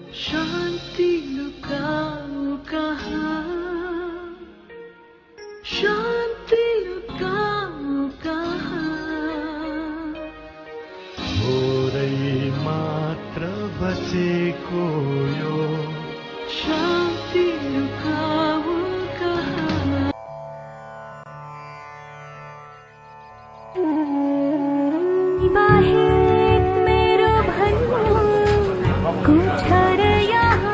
शान्ति लुकाऊ कहाँ, शान्ति लुकाऊ कहाँ, थोरै मात्र बचेको यो शान्ति लुकाऊ कहाँ। बाहेक मेरो भन्नु कुठर यहाँ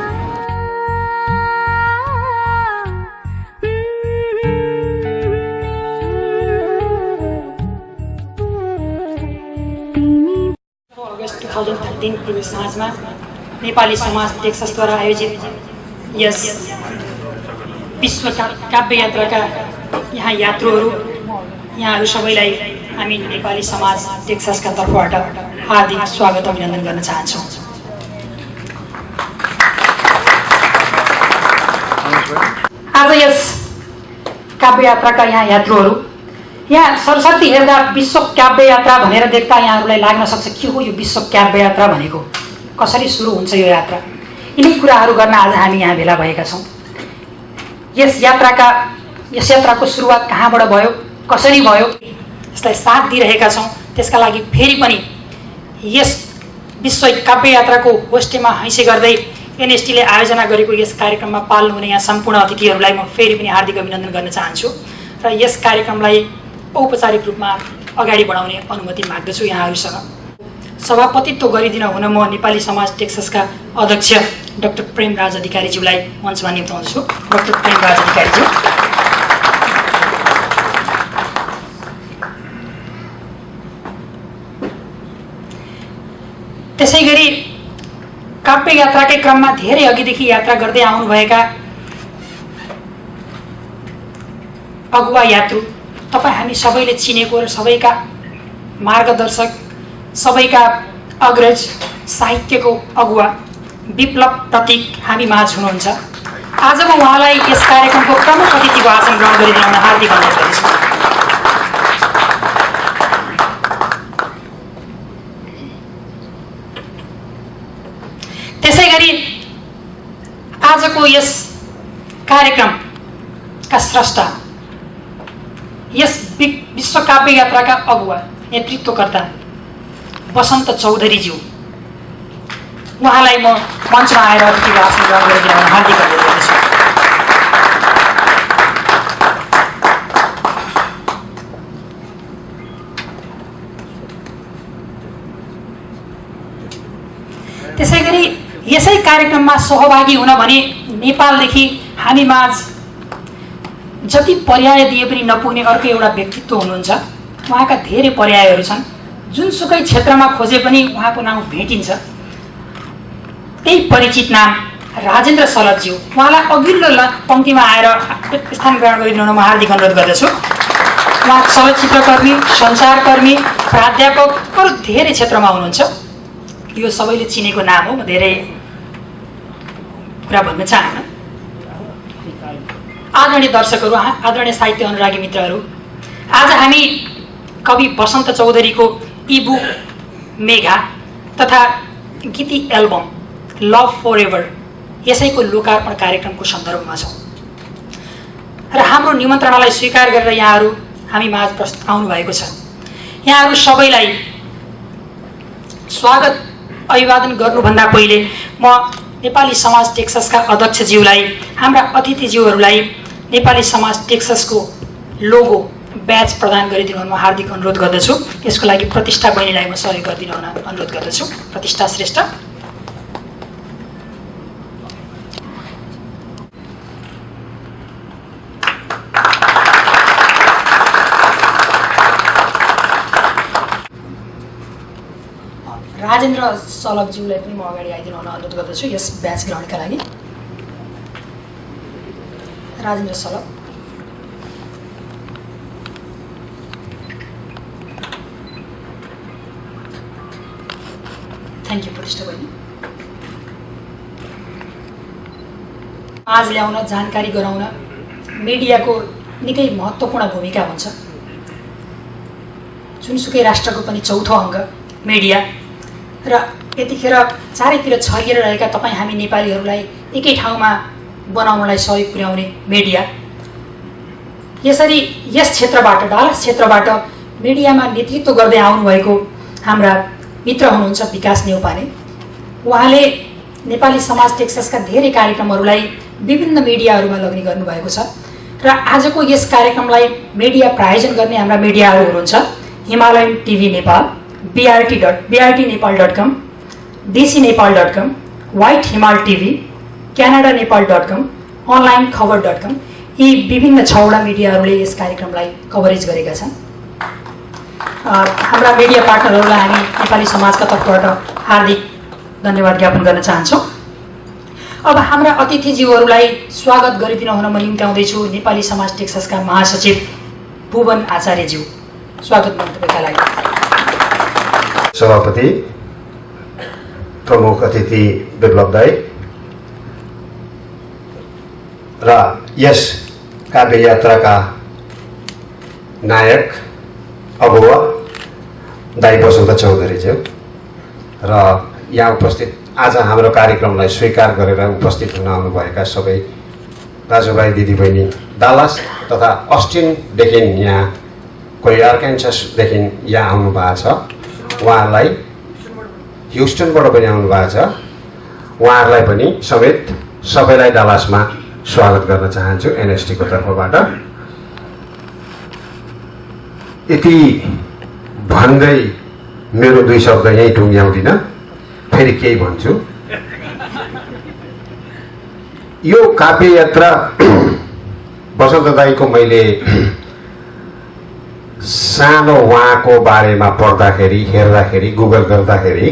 अगस्त 2013 साँझमा नेपाली समाज टेक्सासद्वारा आयोजित यस विश्व काव्य यात्राका यहाँ यात्रुहरू, यहाँहरू सबैलाई हामी नेपाली समाज टेक्सासका तर्फबाट हार्दिक स्वागत अभिनन्दन गर्न चाहन्छौँ। आज यस काव्य यात्राका यहाँ यात्रुहरू, यहाँ सरस्वती हेर्दा विश्व काव्य यात्रा भनेर देख्दा यहाँहरूलाई लाग्न सक्छ के हो यो विश्व काव्य यात्रा भनेको, कसरी सुरु हुन्छ यो यात्रा। यिनै कुराहरू गर्न आज हामी यहाँ भेला भएका छौँ। यस यात्राको सुरुवात कहाँबाट भयो, कसरी भयो, यसलाई साथ दिइरहेका छौँ। त्यसका लागि फेरि पनि यस विश्व काव्य यात्राको गोष्ठीमा हैसे गर्दै एनएसटीले आयोजना गरेको यस कार्यक्रममा पाल्नु हुने यहाँ सम्पूर्ण अतिथिहरूलाई म फेरि पनि हार्दिक अभिनन्दन गर्न चाहन्छु र यस कार्यक्रमलाई औपचारिक रूपमा अगाडि बढाउने अनुमति माग्दछु यहाँहरूसँग। सभापतित्व गरिदिन हुन म नेपाली समाज टेक्सासका अध्यक्ष डाक्टर प्रेमराज अधिकारीज्यूलाई मञ्चमा निम्ताउँछु। डाक्टर प्रेमराज अधिकारीज्यू। त्यसैगरी काव्य यात्राकै क्रममा धेरै अघिदेखि यात्रा गर्दै आउनुभएका अगुवा यात्रु, तपाईँ हामी सबैले चिनेको र सबैका मार्गदर्शक, सबैका अग्रज, साहित्यको अगुवा विप्लव प्रतीक हामी माझ हुनुहुन्छ। आज म उहाँलाई यस कार्यक्रमको प्रमुख अतिथिको आसन ग्रहण गरिदिन हार्दिक अनुरोध गर्छु। त्यसैगरी आजको यस कार्यक्रमका स्रष्टा, यस विश्व काव्य यात्राका अगुवा नेतृत्वकर्ता वसन्त चौधरीज्यू, उहाँलाई म मञ्चमा आएर अतिथिको आसन ग्रहण गरिदिन हार्दिक अनुरोध गर्दछु। त्यसैगरी यसै कार्यक्रममा सहभागी हुन भने नेपालदेखि हामी माझ जति पर्याय दिए पनि नपुग्ने अर्को एउटा व्यक्तित्व हुनुहुन्छ। उहाँका धेरै पर्यायहरू छन्, जुनसुकै क्षेत्रमा खोजे पनि उहाँको नाम भेटिन्छ। त्यही परिचित नाम राजेन्द्र सलतज्यू, उहाँलाई अघिल्लो पङ्क्तिमा आएर स्थान ग्रहण गरिदिनु म हार्दिक अनुरोध गर्दछु। उहाँ चलचित्रकर्मी, सञ्चारकर्मी, प्राध्यापक, अरू धेरै क्षेत्रमा हुनुहुन्छ। यो सबैले चिनेको नाम हो, म धेरै कुरा भन्न चाहन्न। आदरणीय दर्शकहरू, आदरणीय साहित्य अनुरागी मित्रहरू, आज हामी कवि वसन्त चौधरीको इबुक मेघा तथा गीति एल्बम लभ फर एभर यसैको लोकार्पण कार्यक्रमको सन्दर्भमा छौँ र हाम्रो निमन्त्रणालाई स्वीकार गरेर यहाँहरू हामी माझ आउनु भएको छ। यहाँहरू सबैलाई स्वागत अभिवादन गर्नुभन्दा पहिले म नेपाली समाज टेक्सासका अध्यक्षज्यूलाई, हाम्रा अतिथिज्यूहरूलाई नेपाली समाज टेक्सासको लोगो ब्याज प्रदान गरिदिनु हुन म हार्दिक अनुरोध गर्दछु। यसको लागि प्रतिष्ठा बहिनीलाई म सहयोग गरिदिनु हुन अनुरोध गर्दछु। प्रतिष्ठा श्रेष्ठ। राजेन्द्र सलकज्यूलाई पनि म अगाडि आइदिनु हुन अनुरोध गर्दछु यस ब्याच ग्रहणका लागि। राजेन्द्र सलक। थ्याङ्क यू प्रतिष्ठा बहिनी। आज ल्याउन, जानकारी गराउन मिडियाको निकै महत्त्वपूर्ण भूमिका हुन्छ। जुनसुकै राष्ट्रको पनि चौथो अङ्ग मिडिया र यतिखेर चारैतिर छरिएर रहेका तपाईँ हामी नेपालीहरूलाई एकै ठाउँमा बनाउनलाई सहयोग पुर्याउने मिडिया, यसरी यस क्षेत्रबाट डलस क्षेत्रबाट मिडियामा नेतृत्व गर्दै आउनुभएको हाम्रा मित्र हुनुहुन्छ विकास नेउपाने। उहाँले नेपाली समाज टेक्सासका धेरै कार्यक्रमहरूलाई विभिन्न मिडियाहरूमा लग्ने गर्नुभएको छ र आजको यस कार्यक्रमलाई मिडिया प्रायोजन गर्ने हाम्रा मिडियाहरू हुनुहुन्छ Himalayan TV Nepal, brt.nepal.com, dcnepal.com, white हिमाल टिभी, canada-nepal.com, onlinekhabar.com। यी विभिन्न 6वटा मिडियाहरूले यस कार्यक्रमलाई कभरेज गरेका छन्। हाम्रा मिडिया पार्टनरहरूलाई हामी नेपाली समाजका तर्फबाट हार्दिक धन्यवाद ज्ञापन गर्न चाहन्छौँ। अब हाम्रा अतिथिज्यूहरूलाई स्वागत गरिदिन हुन म निम्त्याउँदैछु नेपाली समाज टेक्सासका महासचिव भुवन आचार्यज्यू। स्वागत गर्न तपाईँका लागि। सभापति, प्रमुख अतिथि विप्लव दाई र यस काव्य यात्राका नायक अगुवा दाई बसन्त चौधरीज्यू र यहाँ उपस्थित आज हाम्रो कार्यक्रमलाई स्वीकार गरेर उपस्थित हुन आउनुभएका सबै दाजुभाइ दिदीबहिनी डालास तथा अस्टिनदेखि यहाँ कोही आर्कान्सासदेखि यहाँ आउनु भएको छ, उहाँहरूलाई ह्युस्टनबाट पनि आउनु भएको छ, उहाँहरूलाई पनि समेत सबैलाई डालासमा स्वागत गर्न चाहन्छु एनएसटीको तर्फबाट। यति भन्दै मेरो 2 शब्द यहीँ टुङ्ग्याउँदिन, फेरि केही भन्छु। यो काव्य यात्रा बसन्त दाईको मैले सानो उहाँको बारेमा पढ्दाखेरि हेर्दाखेरि गुगल गर्दाखेरि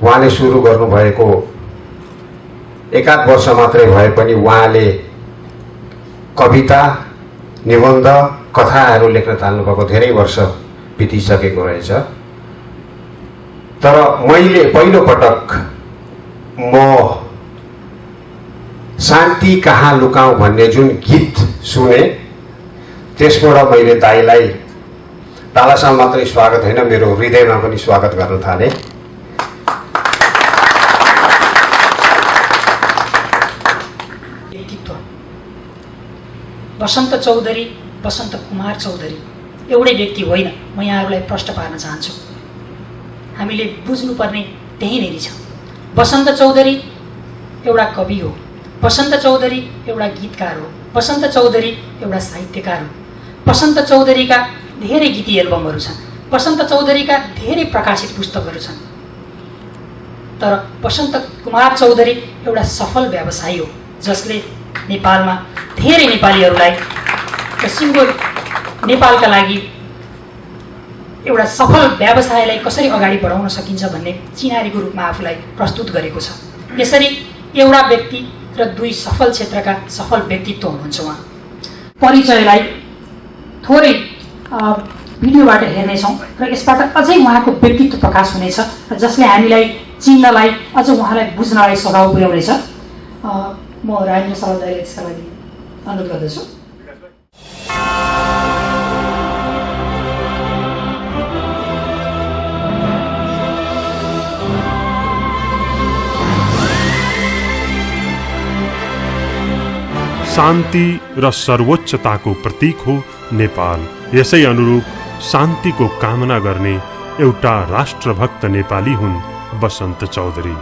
उहाँले सुरु गर्नुभएको 1-8 वर्ष मात्रै भए पनि उहाँले कविता, निबन्ध, कथाहरू लेख्न थाल्नुभएको धेरै वर्ष बितिसकेको रहेछ। तर मैले पहिलो पटक म शान्ति कहाँ लुकाऊँ भन्ने जुन गीत सुने त्यसबाट मैले दाईलाई डालासम्म मात्रै स्वागत होइन मेरो हृदयमा पनि स्वागत गर्न थालेँ। बसन्त चौधरी, बसन्त कुमार चौधरी एउटै व्यक्ति होइन, म यहाँहरूलाई प्रश्न पार्न चाहन्छु। हामीले बुझ्नुपर्ने त्यही नै छ। बसन्त चौधरी एउटा कवि हो, बसन्त चौधरी एउटा गीतकार हो, बसन्त चौधरी एउटा साहित्यकार हो। बसन्त चौधरीका धेरै गीती एल्बमहरू छन्, बसन्त चौधरीका धेरै प्रकाशित पुस्तकहरू छन्। तर बसन्त कुमार चौधरी एउटा सफल व्यवसायी हो जसले नेपालमा धेरै नेपालीहरूलाई र सिङ्गो नेपालका लागि एउटा सफल व्यवसायलाई कसरी अगाडि बढाउन सकिन्छ भन्ने चिनारीको रूपमा आफूलाई प्रस्तुत गरेको छ। यसरी एउटा व्यक्ति र 2 सफल क्षेत्रका सफल व्यक्तित्व हुनुहुन्छ उहाँ। परिचयलाई थोरै भिडियोबाट हेर्नेछौँ र यसबाट अझै उहाँको व्यक्तित्व प्रकाश हुनेछ जसले हामीलाई चिन्नलाई अझ उहाँलाई बुझ्नलाई सघाउ पुर्याउनेछ। म राजेन्द्र सावधानीले त्यसका लागि अनुरोध गर्दछु। शान्ति र सर्वोच्चताको प्रतीक हो नेपाल। यसै अनुरूप शान्तिको कामना गर्ने एउटा राष्ट्रभक्त नेपाली हुन् बसन्त चौधरी।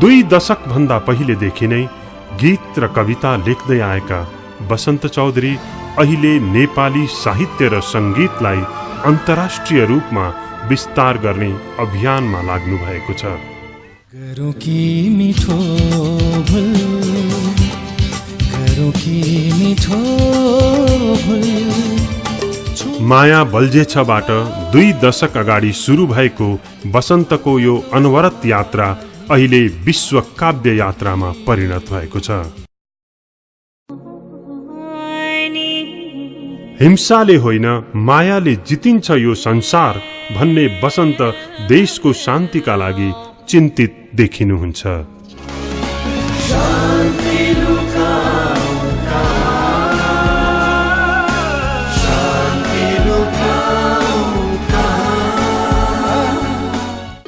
2 दशक भन्दा पहिलेदेखि नै गीत र कविता लेख्दै आएका बसन्त चौधरी अहिले नेपाली साहित्य र सङ्गीतलाई अन्तर्राष्ट्रिय रूपमा विस्तार गर्ने अभियानमा लाग्नु भएको छ। गरौँ कि मिठो भुल, गरौँ कि मिठो भुल। माया बल्झेछबाट 2 दशक अगाडि सुरु भएको बसन्तको यो अनवरत यात्रा अहिले विश्व काव्य यात्रामा परिणत भएको छ। हिंसाले होइन मायाले जितिन्छ यो संसार भन्ने बसन्त देशको शान्तिका लागि चिन्तित देखिनुहुन्छ।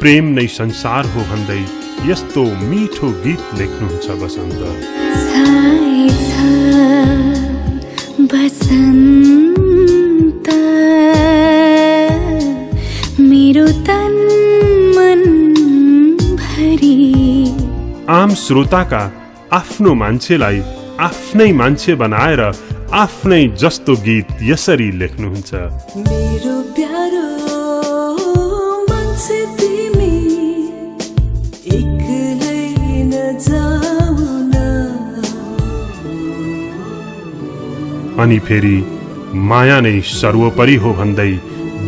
प्रेम नै संसार हो भन्दै यस्तो मिठो गीत लेख्नुहुन्छ बसन्त। छाए छ बसन्त मेरो तन मन भरी। आम श्रोताका आफ्नो मान्छेलाई आफ्नै मान्छे बनाएर आफ्नै जस्तो गीत यसरी लेख्नुहुन्छ। मेरो प्यारो मान्छे तिमी एक्लै नजाऊ न। अनि फेरि माया नै सर्वोपरि हो भन्दै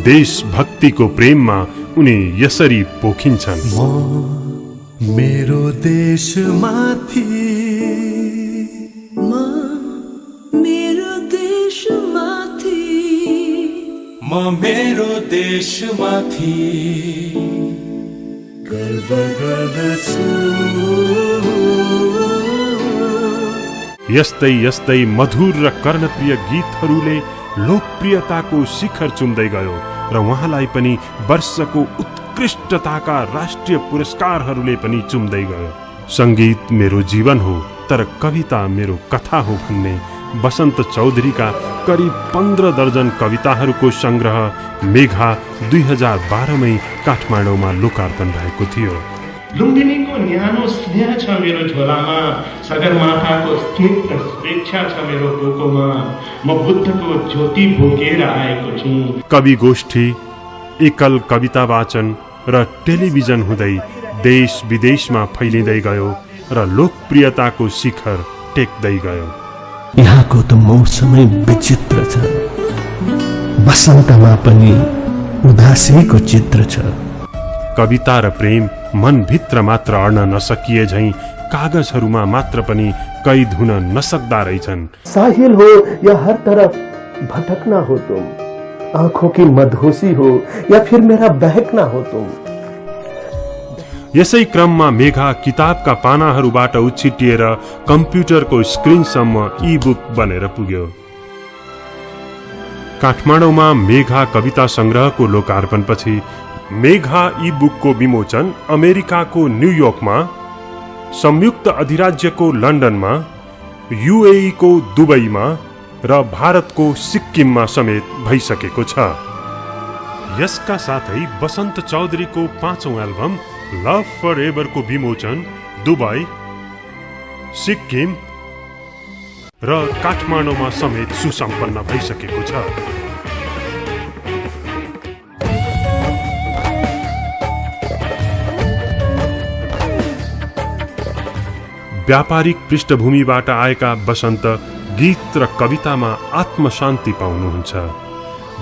देशभक्तिको प्रेममा उनी यसरी पोखिन्छन्। मेरो देशमाथि मेरो देशमाथि म मेरो देशमाथि गर्व गर्दछु। यस्तै यस्तै मधुर र कर्णप्रिय गीतहरूले लोकप्रियताको शिखर चुम्दै गयो र उहाँलाई पनि वर्षको उत्कृष्टताका राष्ट्रिय पुरस्कारहरूले पनि चुम्दै गयो। संगीत मेरो जीवन हो तर कविता मेरो कथा हो भन्ने बसन्त चौधरीका करिब 15 दर्जन कविताहरूको संग्रह मेघा 2012 मै काठमाडौँमा लोकार्पण भएको थियो। लुम्बिनीको न्यानो स्नेह छ मेरो झोलामा, सगरमाथाको स्निग्ध स्वेच्छा छ मेरो पोकोमा, म बुद्धको ज्योति बोकेर आएको छु। कवि गोष्ठी, एकल कविता वाचन र टेलिभिजन हुँदै देश विदेशमा फैलिँदै गयो र लोकप्रियताको शिखर टेक्दै गयो। यहाँको त मौसमै विचित्र छ, बसन्तमा पनि उदासीको चित्र छ। कविता र प्रेम मनभित्र मात्र अड्न नसकिए झैं कागजहरूमा मात्र पनि कैद हुन नसक्दा रहेछन्। साहिल हो या हर तरफ भटकना हो तुम, आंखों की मधोसी हो या फिर मेरा बहकना हो तुम। यसै क्रममा मेघा किताबका पानाहरूबाट उछिटिएर कम्प्युटरको स्क्रिनसम्म ई-बुक बनेर पुग्यो। काठमाडौँमा मेघा कविता संग्रहको लोकार्पणपछि मेघा ई-बुकको विमोचन अमेरिकाको न्युयोर्कमा, संयुक्त अधिराज्यको लन्डनमा, युएई को दुबईमा र भारतको सिक्किममा समेत भइसकेको छ। यसका साथै बसन्त चौधरीको 5औं एल्बम लभ फर एभरको विमोचन दुबई, सिक्किम र काठमाडौँमा समेत सुसम्पन्न भइसकेको छ। व्यापारिक पृष्ठभूमिबाट आएका बसन्त गीत र कवितामा आत्मशान्ति पाउनुहुन्छ।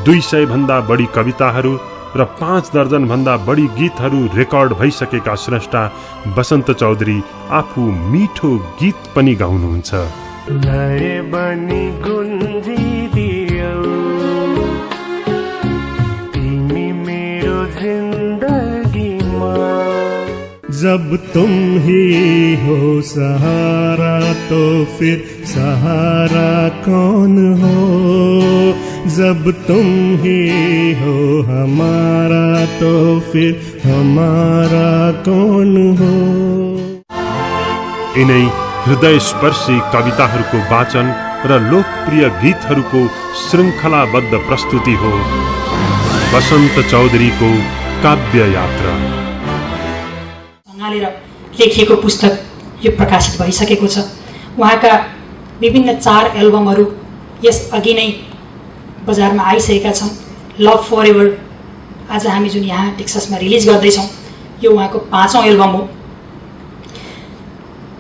200 भन्दा बढी कविताहरू र 5 दर्जन भन्दा बढी गीतहरू रेकर्ड भइसकेका स्रष्टा बसन्त चौधरी आफू मिठो गीत पनि गाउनुहुन्छ। नए बनी गुन्जिदियौ तिमी मेरो जिन्दगीमा, जब तुम ही हो सहारा तो फिर सहारा कौन हो, जब तुम ही हो हमारा तो फिर हमारा कौन हो। यिनै हृदयस्पर्शी कविताहरूको वाचन र लोकप्रिय गीतहरूको श्रृङ्खलाबद्ध प्रस्तुति हो बसन्त चौधरीको काव्य यात्रा। सँगालेर लेखिएको पुस्तक यो प्रकाशित भइसकेको छ। उहाँका विभिन्न 4 एल्बमहरू यस अघि नै बजारमा आइसकेका छन्। लभ फर एभर आज हामी जुन यहाँ टेक्सासमा रिलिज गर्दैछौँ यो उहाँको 5औं एल्बम हो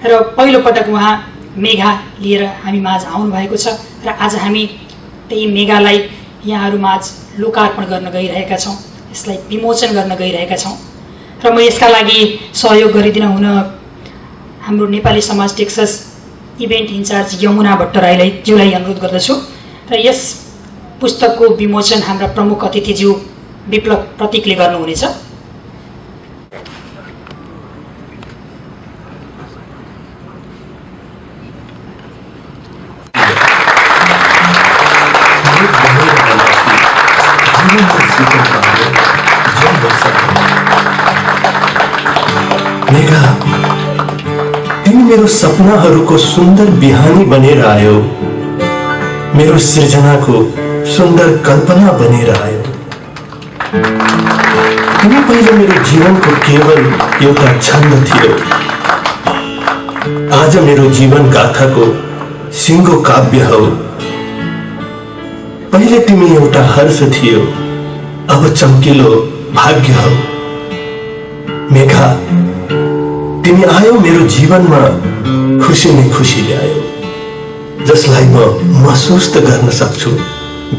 र पहिलो पटक उहाँ मेघा लिएर हामी माझ आउनुभएको छ र आज हामी त्यही मेघालाई यहाँहरू माझ लोकार्पण गर्न गइरहेका छौँ, यसलाई विमोचन गर्न गइरहेका छौँ र म यसका लागि सहयोग गरिदिन हुन हाम्रो नेपाली समाज टेक्सास इभेन्ट इन्चार्ज यमुना भट्टराईलाई ज्यूलाई अनुरोध गर्दछु र यस पुस्तकको विमोचन हाम्रा प्रमुख अतिथिज्यू विप्लव प्रतीकले गर्नुहुनेछ। मेघा, तिमी मेरो सपनाहरूको सुन्दर बिहानी बनेर आयो, मेरो सृजनाको सुन्दर कल्पना बनेर आयो। तिमी पहिले मेरो जीवनको केवल एउटा छन्द थियो, आज मेरो जीवन गाथाको सिङ्गो काव्य हो। पहिले तिमी एउटा हर्ष थियो, अब चम्किलो भाग्य हो। मेघा, तिमी आयो मेरो जीवनमा, खुसी नै खुसी ल्यायो, जसलाई म महसुस त गर्न सक्छु,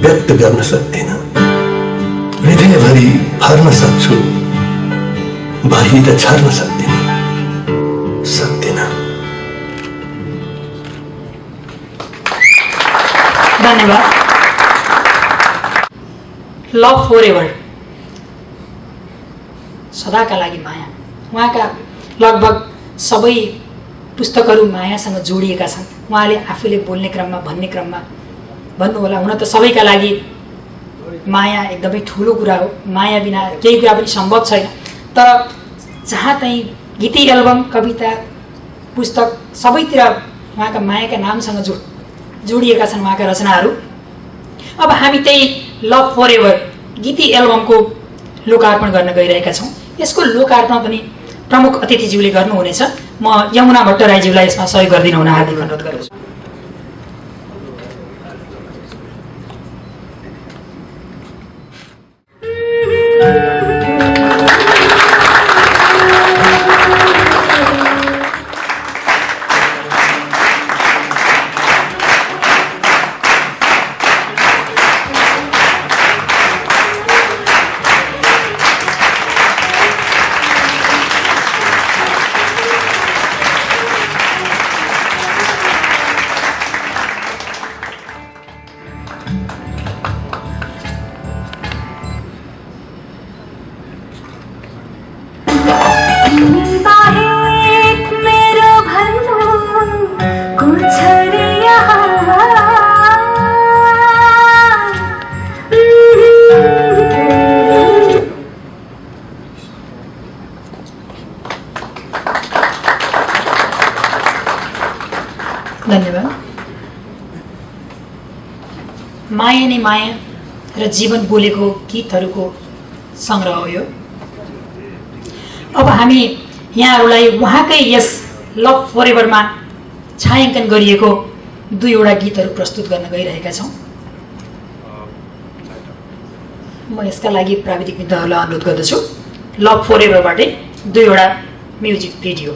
व्यक्त गर्न सक्दिन। हृदयभरि भर्न सक्छु, बाहिर छर्न सक्दिन। धन्यवाद। लभ फर एभर, सदाका लागि माया। उहाँका लगभग सबै पुस्तकहरू मायासँग जोडिएका छन्। उहाँले आफूले बोल्ने क्रममा, भन्ने क्रममा भन्नुहोला, हुन त सबैका लागि माया एकदमै ठुलो कुरा हो। माया बिना केही कुरा पनि सम्भव छैन। तर जहाँ चाहिँ गीति एल्बम, कविता, पुस्तक सबैतिर उहाँका मायाका नामसँग जोडिएका छन् उहाँका रचनाहरू। अब हामी त्यही लभ फर एभर गीति एल्बमको लोकार्पण गर्न गइरहेका छौँ। यसको लोकार्पण पनि प्रमुख अतिथिज्यूले गर्नुहुनेछ। म यमुना भट्टराईज्यूलाई यसमा सहयोग गरिदिनु हुन हार्दिक अनुरोध गर्छु। धन्यवाद। माया नै माया र जीवन बोलेको गीतहरूको सङ्ग्रह हो यो। अब हामी यहाँहरूलाई उहाँकै यस लभ फर एभरमा छायाङ्कन गरिएको दुईवटा गीतहरू प्रस्तुत गर्न गइरहेका छौँ। म यसका लागि प्राविधिक मित्रहरूलाई अनुरोध गर्दछु। लभ फर एभरबाटै दुईवटा म्युजिक भिडियो।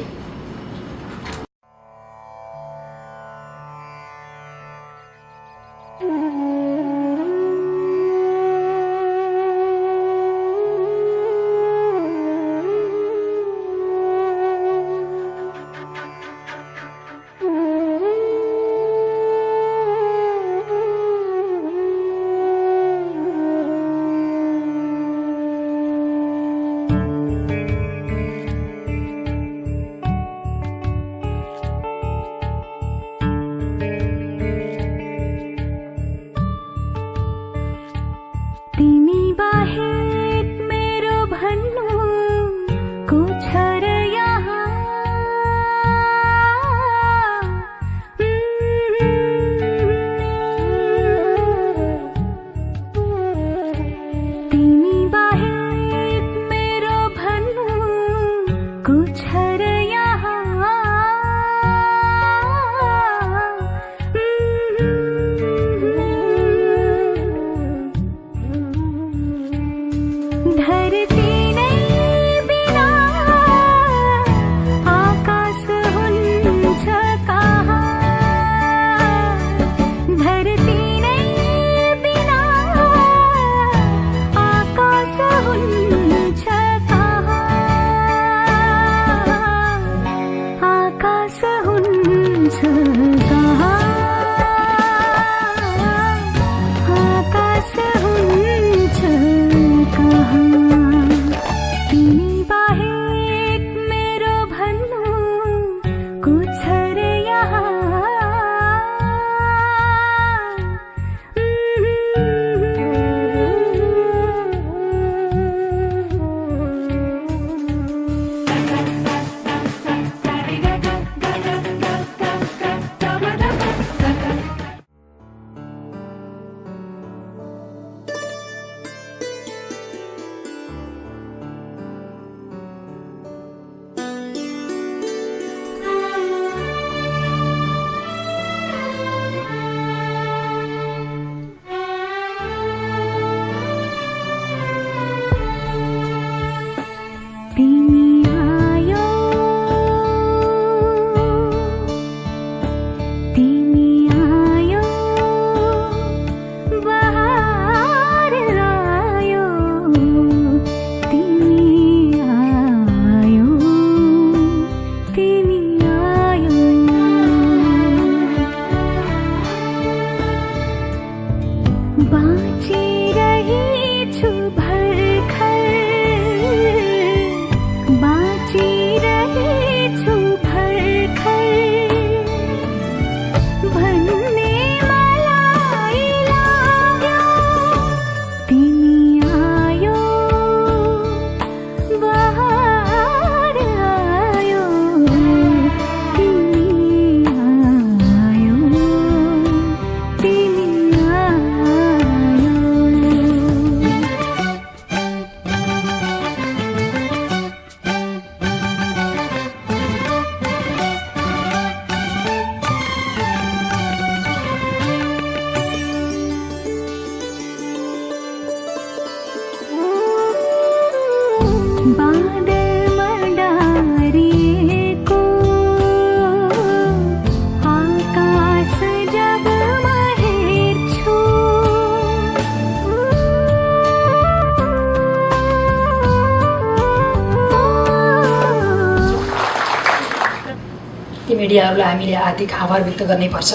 मिडियाहरूलाई हामीले हार्दिक आभार व्यक्त गर्नै पर्छ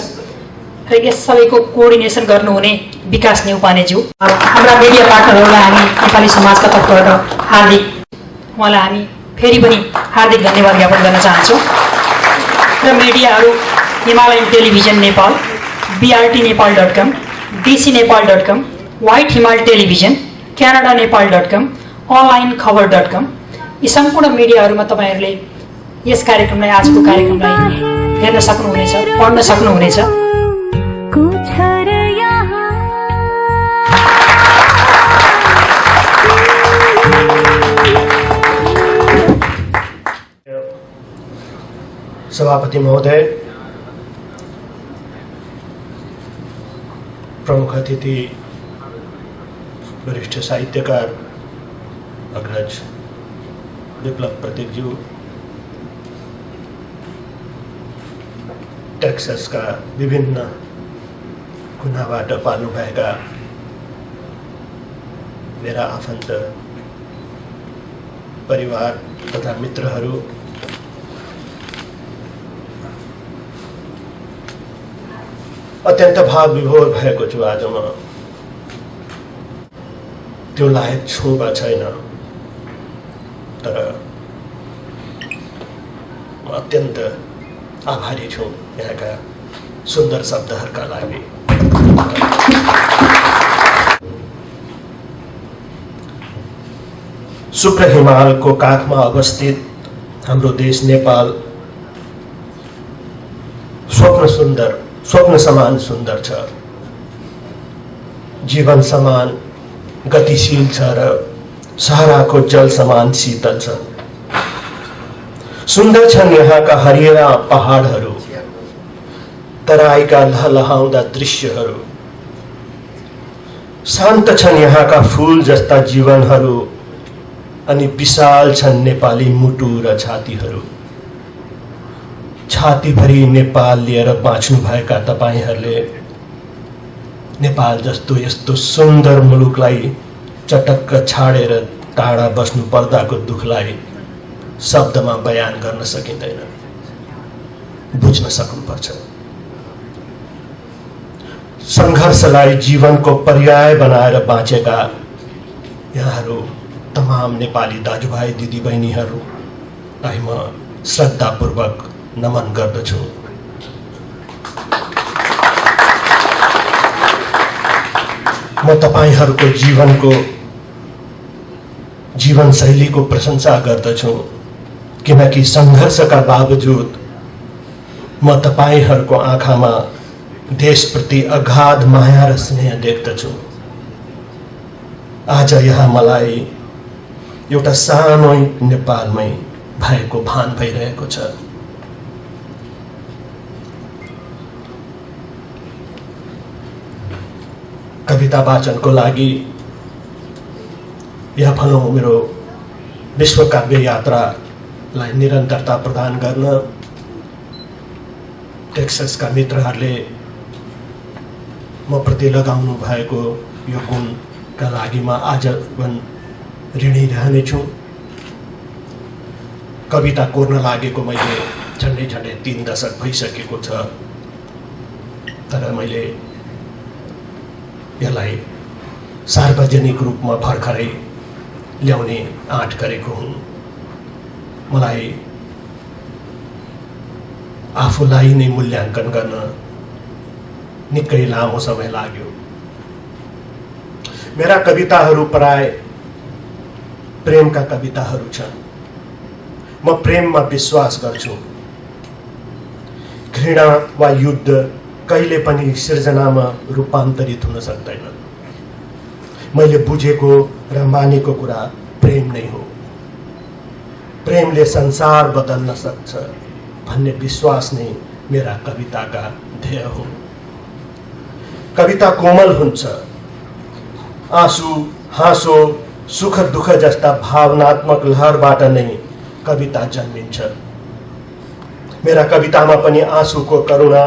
र यस सबैको कोअर्डिनेसन गर्नुहुने विकास नेउपानेज्यू, हाम्रा मिडिया पार्टनरहरूलाई हामी नेपाली समाजका तर्फबाट हार्दिक उहाँलाई हामी फेरि पनि हार्दिक धन्यवाद ज्ञापन गर्न चाहन्छौँ। र मिडियाहरू Himalayan television Nepal, BRTNepal.com, DCNepal.com, white हिमाल टेलिभिजन, canada-nepal.com, onlinekhabar.com, यी सम्पूर्ण मिडियाहरूमा तपाईँहरूले यस कार्यक्रमलाई, आजको कार्यक्रमलाई हेर्न सक्नुहुनेछ, पढ्न सक्नुहुनेछ। सभापति महोदय, प्रमुख अतिथि वरिष्ठ साहित्यकार अग्रज विप्लव प्रतीकज्यू, टेक्सासका विभिन्न कुनाबाट पाल्नुभएका मेरा आफन्त परिवार तथा मित्रहरू, अत्यन्त भाव विभोर भएको छु। आज म त्यो लायक छु वा छैन, तर म अत्यन्त आभारी छु यहाँका सुन्दर शब्दहरूका लागि। शुक्र हिमालको काखमा अवस्थित हाम्रो देश नेपाल स्वप्न समान सुन्दर छ, जीवन समान गतिशील छ र सहाराको जल समान शीतल छ। सुन्दर छन् यहाँका हरिया पहाडहरू, तराईका लहलहाउँदा दृश्यहरू, शान्त छन् यहाँका फूल जस्ता जीवनहरू, अनि विशाल छन् नेपाली मुटु र छातीहरू। छातीभरि नेपाल लिएर बाँच्नु भएका तपाईहरूले नेपाल जस्तो यस्तो सुन्दर मुलुकलाई चटक्क छाडेर टाढा बस्नु पर्दाको दुखलाई शब्दमा बयान गर्न सकिँदैन, बुझ्न सक्नुपर्छ। सङ्घर्षलाई जीवनको पर्याय बनाएर बाँचेका यहाँहरू तमाम नेपाली दाजुभाइ दिदीबहिनीहरूलाई म श्रद्धापूर्वक नमन गर्दछु। म तपाईहरूको जीवनशैलीको प्रशंसा गर्दछु, किनकि सङ्घर्षका बावजुद म तपाईहरूको आँखामा देशप्रति अगाध माया र स्नेह देख्दछु। आज यहाँ मलाई एउटा सानो नेपालमै भएको भान भइरहेको छ। कविता वाचनको लागि या भनौँ मेरो विश्वकाव्य यात्रालाई निरन्तरता प्रदान गर्न टेक्सासका मित्रहरूले म प्रति लगाउनु भएको यो गुणका लागि म आजीवन ऋणी रहनेछु। कविता कोर्न लागेको मैले झन्डै 3 दशक भइसकेको छ, तर मैले यसलाई सार्वजनिक रूपमा भर्खरै ल्याउने आँट गरेको हुँ। मलाई आफूलाई नै मूल्याङ्कन गर्न निकै लामो समय लाग्यो। मेरा कविताहरू प्राय प्रेमका कविताहरू छन्। म प्रेममा विश्वास गर्छु। घृणा वा युद्ध कहिले पनि सिर्जनामा रूपान्तरित हुन सक्दैन। मैले बुझेको र मानेको कुरा प्रेम नै हो। प्रेमले संसार बदल्न सक्छ भन्ने विश्वास नै मेरा कविताका ध्येय हो। कविता कोमल हुन्छ। आँसु, हाँसो, सुख दुःख जस्ता भावनात्मक लहरबाट नै कविता जन्मिन्छ। मेरा कवितामा पनि आँसुको करुणा,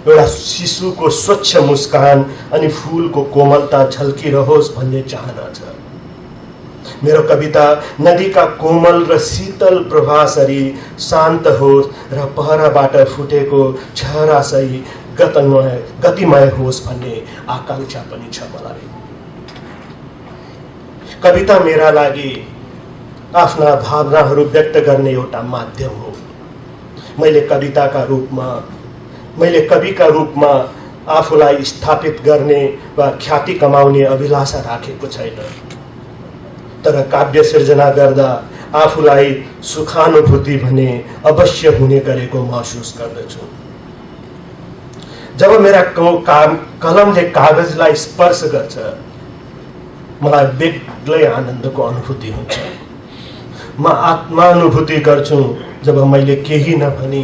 एउटा शिशुको स्वच्छ मुस्कान अनि फूलको कोमलता झल्किरहोस् भन्ने चाहना छ। मेरो कविता नदीका कोमल र शीतल प्रवाहसरी शान्त होस् र पहराबाट फुटेको छहरासरी गतिमय होस् भन्ने आकांक्षा पनि छ मलाई। कविता मेरा लागि आफ्ना भावनाहरू व्यक्त गर्ने एउटा माध्यम हो। मैले कविका रूपमा आफूलाई स्थापित गर्ने वा ख्याति कमाउने अभिलाषा राखेको छैन, तर काव्य सिर्जना गर्दा आफूलाई सुखानुभूति भने अवश्य हुने गरेको महसुस गर्दछु। जब मेरा कलमले कागजलाई स्पर्श गर्छ मलाई बेग्लै आनन्दको अनुभूति हुन्छ। म आत्मानुभूति गर्छु जब मैले केही नभनी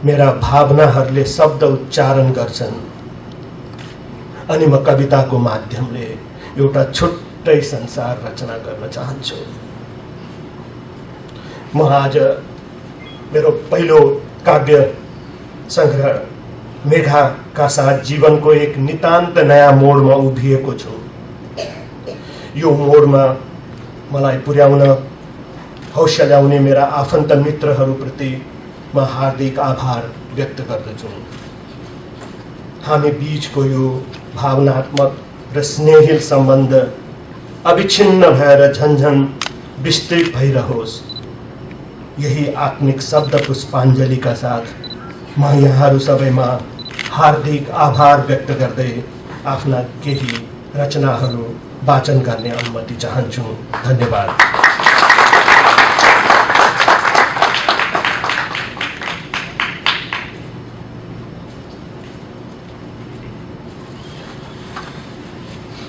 मेरा भावनाहरूले शब्द उच्चारण गर्छन् अनि म कविताको माध्यमले एउटा छुट्टै संसार रचना गर्न चाहन्छु। म आज मेरो पहिलो काव्य संग्रह मेघाका साथ जीवनको एक नितान्त नयाँ मोडमा उभिएको छु। यो मोडमा मलाई पुर्याउन हौसल्याउने मेरा आफन्त मित्रहरूप्रति म हार्दिक आभार व्यक्त गर्दछु। हामी बीचको यो भावनात्मक र स्नेहिल सम्बन्ध अविच्छिन्न भएर झन्झन विस्तृत भइरहोस्, यही आत्मिक शब्द पुष्पाञ्जलीका साथ म यहाँहरू सबैमा हार्दिक आभार व्यक्त गर्दै आफ्ना केही रचनाहरू वाचन गर्ने अनुमति चाहन्छु। धन्यवाद।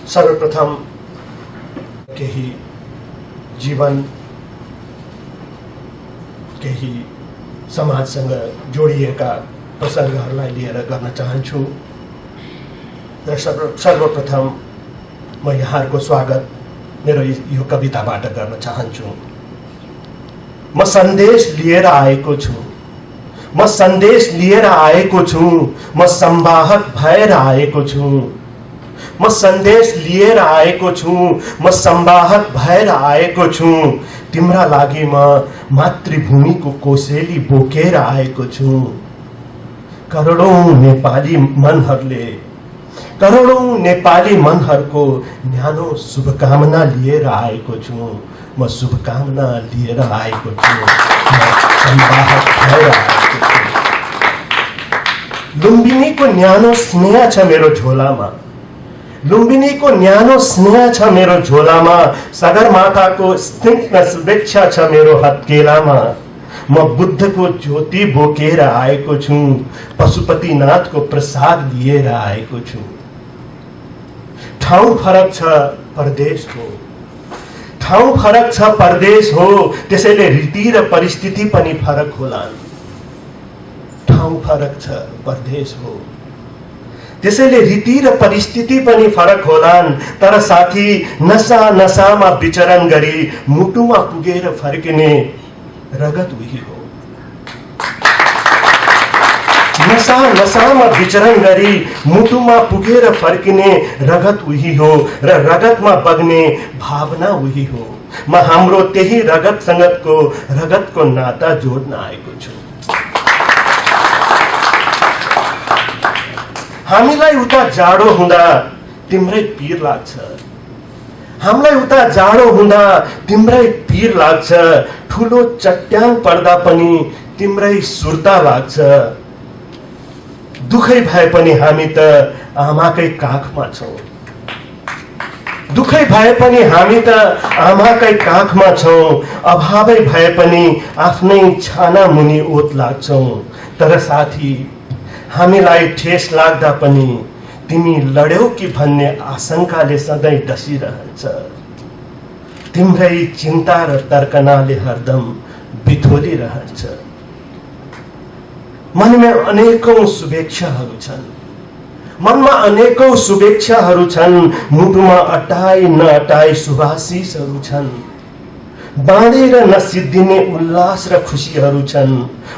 सर्वप्रथम केही जीवन केही समाजसँग जोडिएका प्रसङ्गहरूलाई लिएर गर्न चाहन्छु र सर्वप्रथम म यहाँहरूको स्वागत मेरो यो कविताबाट गर्न चाहन्छु। म सन्देश लिएर आएको छु, म सन्देश लिएर आएको छु, म संवाहक भएर आएको छु, म सन्देश लिएर आएको छु, म संवाहक भएर आएको छु। तिम्रा लागि म मातृभूमिको कोसेली बोकेर आएको छु। करोडौं नेपाली मनहरूको न्यानो शुभकामना लिएर आएको छु। म शुभकामना लिएर आएको छु, म संवाहक भएर आएको छु। लुम्बिनीको न्यानो स्नेह छ मेरो झोलामा, लुम्बिनीको न्यानो स्नेह छ मेरो झोलामा, सगरमाथाको स्निग्ध शुभेच्छा छ मेरो हत्केलामा। म बुद्धको ज्योति बोकेर आएको छु, पशुपतिनाथको प्रसाद लिएर आएको छु। ठाउँ फरक छ परदेश हो, ठाउँ फरक छ परदेश हो, त्यसैले रीति र परिस्थिति पनि फरक होलान्। ठाउँ फरक छ परदेश हो, त्यसैले रीति र परिस्थिति पनि फरक होलान्। तर साथी नसा नसामा विचरण गरी मुटुमा पुगेर फर्किने रगत उही हो। नसा नसामा विचरण गरी मुटुमा पुगेर फर्किने रगत उही हो र रगतमा बग्ने भावना उही हो। म हाम्रो त्यही रगतको नाता जोड्न आएको छु। हामीलाई उता जाडो हुँदा तिम्रै पीर लाग्छ, हामीलाई उता जाडो हुँदा तिम्रै पीर लाग्छ। ठुलो चट्याङ पर्दा पनि तिम्रै सुर्ता लाग्छ। दुखै भए पनि हामी त आमाकै काखमा छौँ, दुखै भए पनि हामी त आमाकै काखमा छौँ। अभावै भए पनि आफ्नै छाना मुनि ओत लाग्छौँ। तर साथी हामीलाई ठेस लाग्दा पनि तिमी लड्यौ कि भन्ने आशंकाले सधैँ डसिरहन्छ। तिम्रै चिन्ता र तर्कनाले हरदम बिथोलिरहन्छ। मनमा अनेकौं शुभेच्छाहरू छन्, मनमा अनेकौं शुभेच्छाहरू छन्। मुटुमा अटाई नअटाई शुभाशिषहरू छन्। बाँडेर नसिद्धिने उल्लास र खुसीहरू छन्।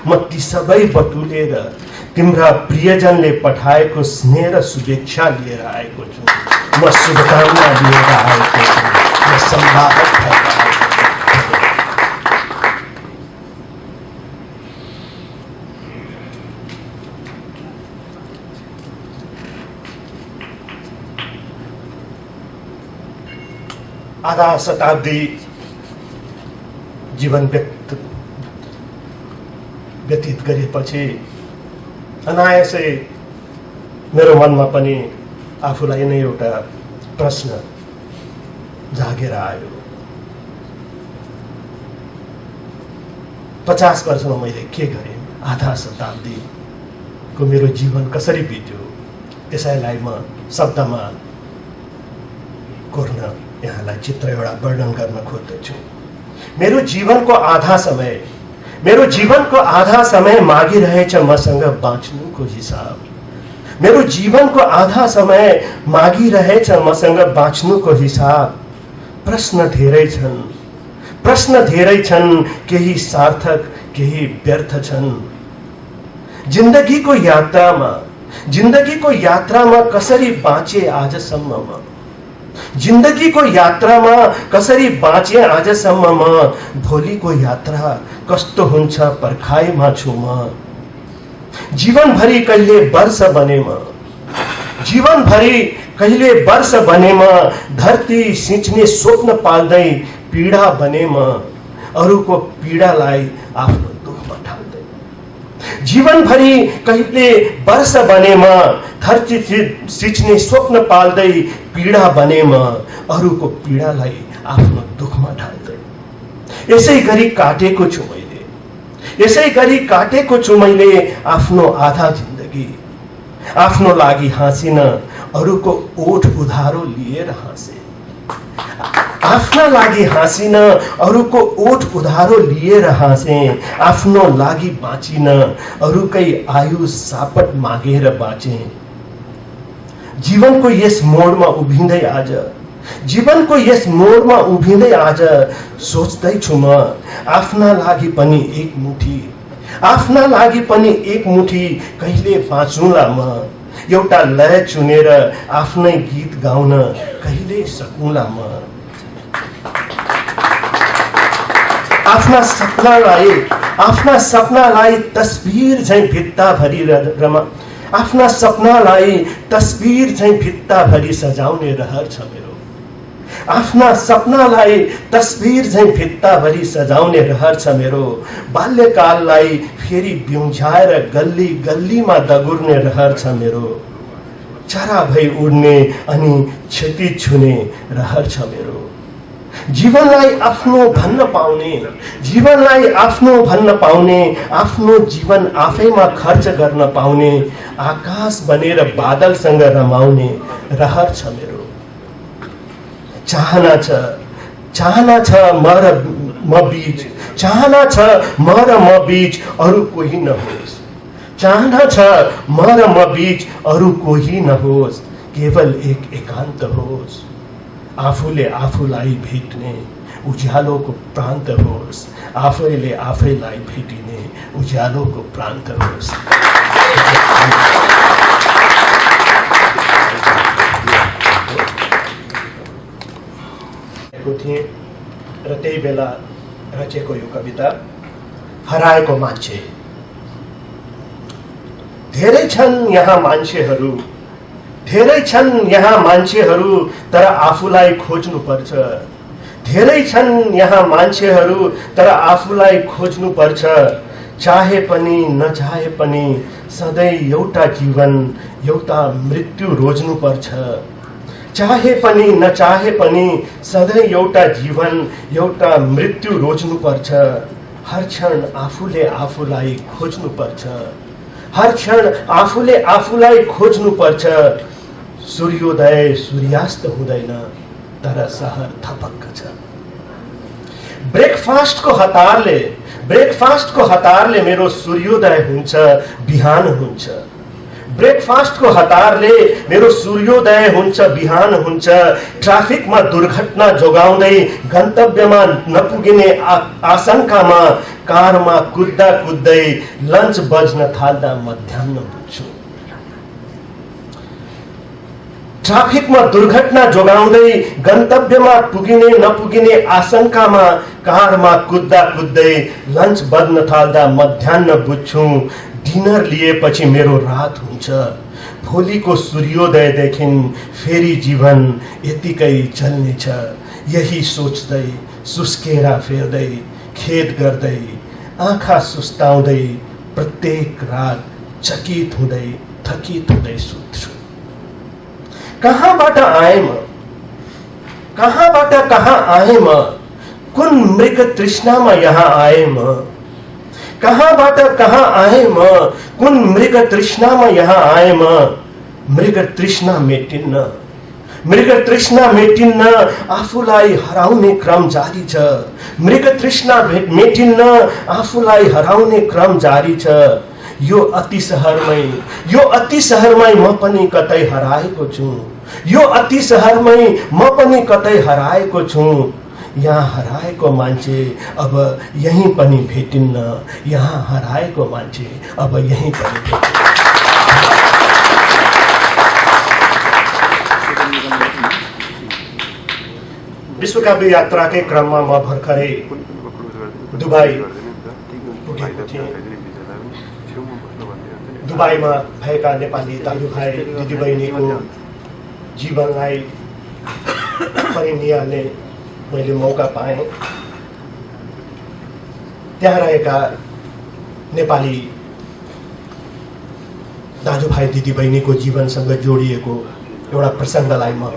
म ती सबै बटुलेर तिम्रा प्रियजनले पठाएको स्नेह र शुभेच्छा लिएर आएको छु। म शुभकामना लिएर आएको छु, म आज संवाहक भएका आधा शताब्दी जीवन व्यतीत गरेपछि अनायासै मेरो मनमा पनि आफूलाई नै एउटा प्रश्न जागेर आयो। 50 वर्षमा मैले के गरेँ, आधा शताब्दीको मेरो जीवन कसरी बित्यो, त्यसैलाई म शब्दमा कोर्न यहाँलाई चित्र एउटा वर्णन गर्न खोज्दछु। मेरो जीवनको आधा समय मागिरहेछ मसँग बाँच्नुको हिसाब। मेरो जीवनको आधा समय मागिरहेछ मसँग बाँच्नुको हिसाब। प्रश्न धेरै छन्, केही सार्थक केही व्यर्थ छन्। जिन्दगीको यात्रामा कसरी बाँचे आजसम्ममा, जिन्दगीको यात्रामा कसरी बाँचे आजसम्ममा, भोलिको यात्रा कस्तो हुन्छ पर्खाइमा छु म। जीवनभरि कहिले वर्ष बनेमा, धरती सिंच्ने स्वप्न पाल्दै पीडा बनेमा, अरूको पीडालाई आफ्नो दुखमा ढाल्दै। जीवनभरि कहिले वर्ष बनेमा, धरती सिंच्ने स्वप्न पाल्दै पीडा बनेमा, अरूको पीडालाई आफ्नो दुखमा ढाल्दै। यसै गरी काटेको छु मैले आफ्नो आधा जिन्दगी। आफ्नो लागि हाँसिन, अरूको ओठ उधारो लिएर हाँसे। आफ्ना लागि हाँसिन, अरूको ओठ उधारो लिएर हाँसे। आफ्नो लागि बाँचिन, अरूकै आयु सापट मागेर बाँचे। जीवनको यस मोडमा उभिँदै आज सोच्दैछु म, आफ्ना लागि पनि एक मुठी कहिले बाँचुला म। एउटा लय चुनेर आफ्नै गीत गाउन कहिले सकुला म। आफ्ना सपनालाई तस्बिर झैं भित्ता भरि सजाउने रहर छ मेरो। आफ्ना सपनालाई तस्बिर झैं भित्ता भरि सजाउने रहर छ मेरो। बाल्यकाललाई फेरि बिउझाएर गल्ली गल्लीमा दगुर्ने रहर छ मेरो। चरा भई उड्ने अनि क्षति छुने रहर छ मेरो। जीवनलाई आफ्नो भन्न पाउने, आफ्नो जीवन आफैमा खर्च गर्न पाउने, आकाश बनेर बादलसँग रमाउने रहर छ मेरो। चाहना छ म र म बीच अरू कोही नहोस्। चाहना छ म र म बीच अरू कोही नहोस्, केवल एक एकान्त होस्। आफूले आफूलाई भेट्ने उज्यालोको प्रान्त होस्। आफैले आफैलाई भेटिने उज्यालोको प्रान्त होस्। थिएँ र त्यही बेला रचेको यो कविता हराएको मान्छे। धेरै छन् यहाँ मान्छेहरू, तर आफूलाई खोज्नु पर्छ। धेरै छन् यहाँ मान्छेहरू, तर आफूलाई खोज्नु पर्छ। चाहे पनि नचाहे पनि सधैँ एउटा जीवन एउटा मृत्यु रोज्नु पर्छ। चाहे पनि नचाहे पनि सधैँ एउटा जीवन एउटा मृत्यु रोज्नु पर्छ। हर क्षण आफूले आफूलाई खोज्नु पर्छ। हर क्षण आफूले आफूलाई खोज्नु पर्छ। सूर्योदय सूर्यास्त हुँदैन, तर सहर थपक्क छ। ब्रेकफास्टको हतारले मेरो सूर्योदय हुन्छ, बिहान हुन्छ। ब्रेकफास्टको हतारले मेरो सूर्योदय हुन्छ, बिहान हुन्छ। ट्राफिकमा दुर्घटना जोगाउँदै गन्तव्यमा नपुगिने आशंकामा कारमा कुद्दा कुद्दै लन्च बज्न थाल्दा मध्याह्न बुझ्छु। ट्राफिकमा दुर्घटना जोगाउँदै गन्तव्यमा पुगिने नपुगिने आशंकामा कारमा कुद्दा कुद्दै लन्च बज्न थाल्दा मध्याह्न बुझ्छु डिनर लिएपछि मेरो रात हुन्छ भोलिको सूर्योदयदेखि फेरि जीवन यतिकै चल्नेछ यही सोच्दै सुस्केरा फेर्दै खेद गर्दै आँखा सुस्ताउँदै प्रत्येक रात चकित हुँदै थकित हुँदै सुत्छु कहाँबाट आए म कहाँबाट कहाँ आए म कुन मृग तृष्णामा यहाँ आए म कहाँबाट कहाँ आए म कुन मृग तृष्णामा यहाँ आए म मृग तृष्णा मेटिन्न मृग तृष्णा मेटिन्न आफूलाई हराउने क्रम जारी छ मृग तृष्णा मेटिन्न आफूलाई हराउने क्रम जारी छ यो अति सहरमै म पनि कतै हराएको छु यो अति सहरमै म पनि कतै हराएको छु यहाँ हराएको मान्छे अब यहीं पनि भेटिन्न यहाँ हराएको मान्छे अब यहीं पनि भेटिन्न विश्वकाव्य यात्राकै क्रममा म भर्खरै दुबई पुगेको थिएँ दुबईमा भएका नेपाली दाजुभाइ दिदीबहिनीको जीवनलाई परिनिहाल्ने मैले मौका पाएँ त्यहाँ रहेका नेपाली दाजुभाइ दिदीबहिनीको जीवनसँग जोडिएको एउटा प्रसङ्गलाई म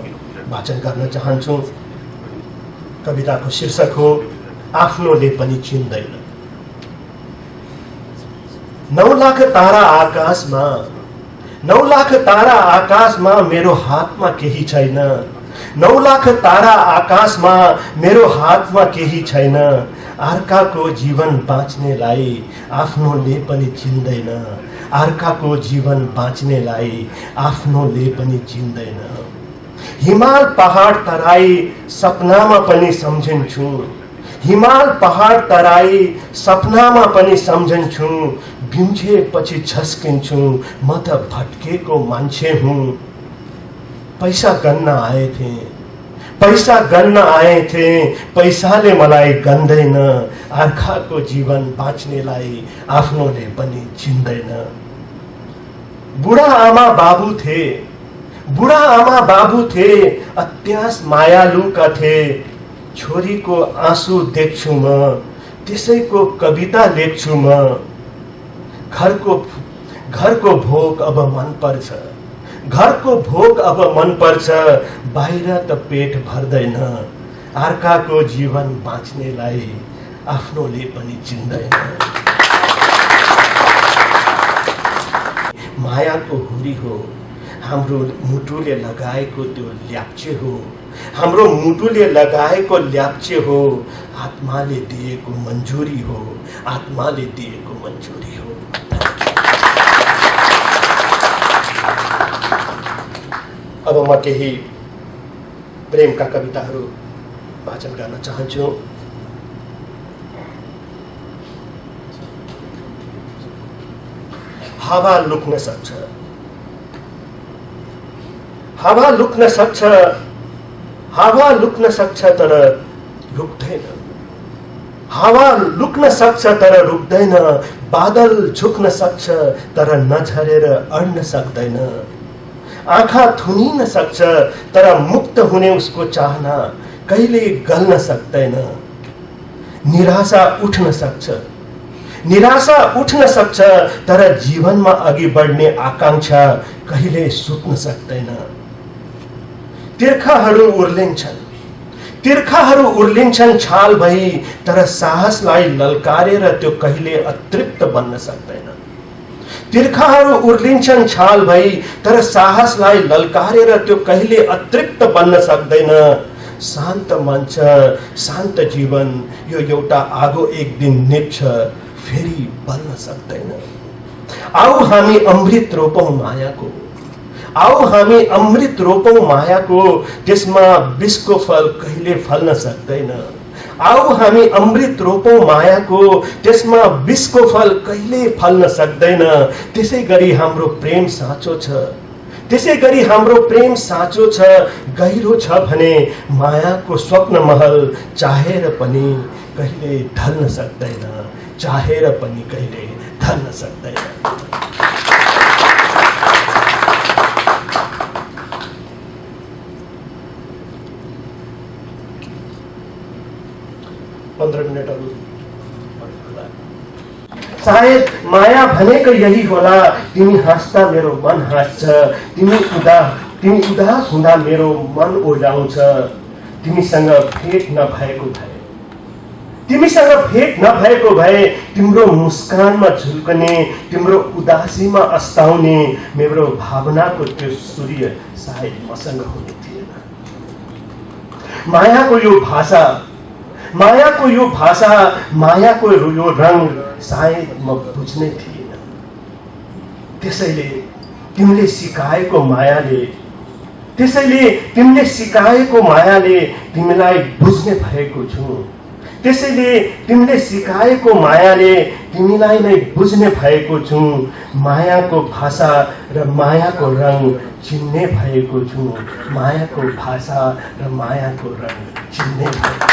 वाचन गर्न चाहन्छु कविताको शीर्षक हो आफ्नोले पनि चिन्दैन 9 लाख तारा आकाशमा 9 लाख तारा आकाशमा मेरो हातमा केही छैन 9 लाख तारा आकाशमा मेरो हातमा केही छैन अर्काको जीवन बाँच्नेलाई आफ्नोले पनि चिन्दैन अर्काको जीवन बाँच्नेलाई आफ्नोले पनि चिन्दैन हिमाल पहाड तराई सपनामा पनि सम्झन्छु हिमाल पहाड तराई सपनामा पनि सम्झन्छु बिम्झेपछि झस्किन्छु म त भट्केको मान्छे हुँ पैसा गन्न आए थिए पैसाले मलाई गन्दैन अर्काको जीवन बाँच्नेलाई आफ्नोले पनि चिन्दैन बुढा आमा बाबु थे अत्यास मायालुका थे छोरीको आँसु देख्छु म त्यसैको कविता लेख्छु म घरको भोग अब मन पर्छ घरको भोग अब मन पर्छ बाहिर त पेट भर्दैन अर्काको जीवन बाँच्नेलाई आफ्नोले पनि चिन्दैन मायाको हुरी हो हाम्रो मुटुले लगाएको त्यो ल्याप्चे हो हाम्रो मुटुले लगाएको ल्याप्चे हो आत्माले दिएको मन्जुरी हो आत्माले दिएको मन्जुरी हो अब म केही प्रेमका कविताहरू वाचन गर्न चाहन्छु हावा लुक्न सक्छ हावा लुक्न सक्छ तर रुक्दैन हावा लुक्न सक्छ तर रुक्दैन बादल झुक्न सक्छ तर नझरेर अड्न सक्दैन आँखा थुनिन सक्छ तर मुक्त हुने उसको चाहना कहिले गल्न सक्दैन निराशा उठ्न सक्छ तर जीवनमा अघि बढ्ने आकांक्षा कहिले सुत्न सक्दैन तिर्खाहरू उर्लिन्छन् छाल भई तर साहसलाई ललकारेर त्यो कहिले अतृप्त बन्न सक्दैन तिर्खाहरू उर्लिन्छन् छाल भई तर साहसलाई ललकारेर त्यो कहिले अतृप्त बन्न सक्दैन शान्त मन छ शान्त जीवन यो एउटा आगो एक दिन निप्छ फेरि बल्न सक्दैन आऊ हामी अमृत रोपौं मायाको आऊ हामी अमृत रोपौं मायाको त्यसमा विषको फल कहिले फल्न सक्दैन आऊ हामी अमृत रोपौं मायाको त्यसमा विषको फल कहिले फल्न सक्दैन त्यसै गरी हाम्रो प्रेम साँचो छ त्यसै गरी हाम्रो प्रेम साँचो छ, गहिरो छ भने मायाको स्वप्न महल चाहेर पनि कहिले ढल्न सक्दैन, चाहेर पनि कहिले ढल्न सक्दैन। 15 मिनटहरू सायद माया भनेको यही होला, तिमी हाँस्दा मेरो मन हाँस्छ, तिमी उदास हुँदा मेरो मन ओर्लाउँछ, तिमीसँग भेट नभएको भए तिम्रो मुस्कानमा झुल्कने, तिम्रो उदासीमा अस्ताउने मेरो भावनाको त्यो सूर्य सायद मसँग हुने थिएन। मायाको यो भाषा, मायाको यो रंग सायद म बुझ्नै थिएन। त्यसैले तिमीले सिकाएको मायाले तिमीलाई बुझ्ने भएको छु। त्यसैले तिमीले सिकाएको मायाले तिमीलाई नै बुझ्ने भएको छु। मायाको भाषा र मायाको रंग चिन्ने भएको छु। मायाको भाषा र मायाको रंग चिन्ने भएको छु।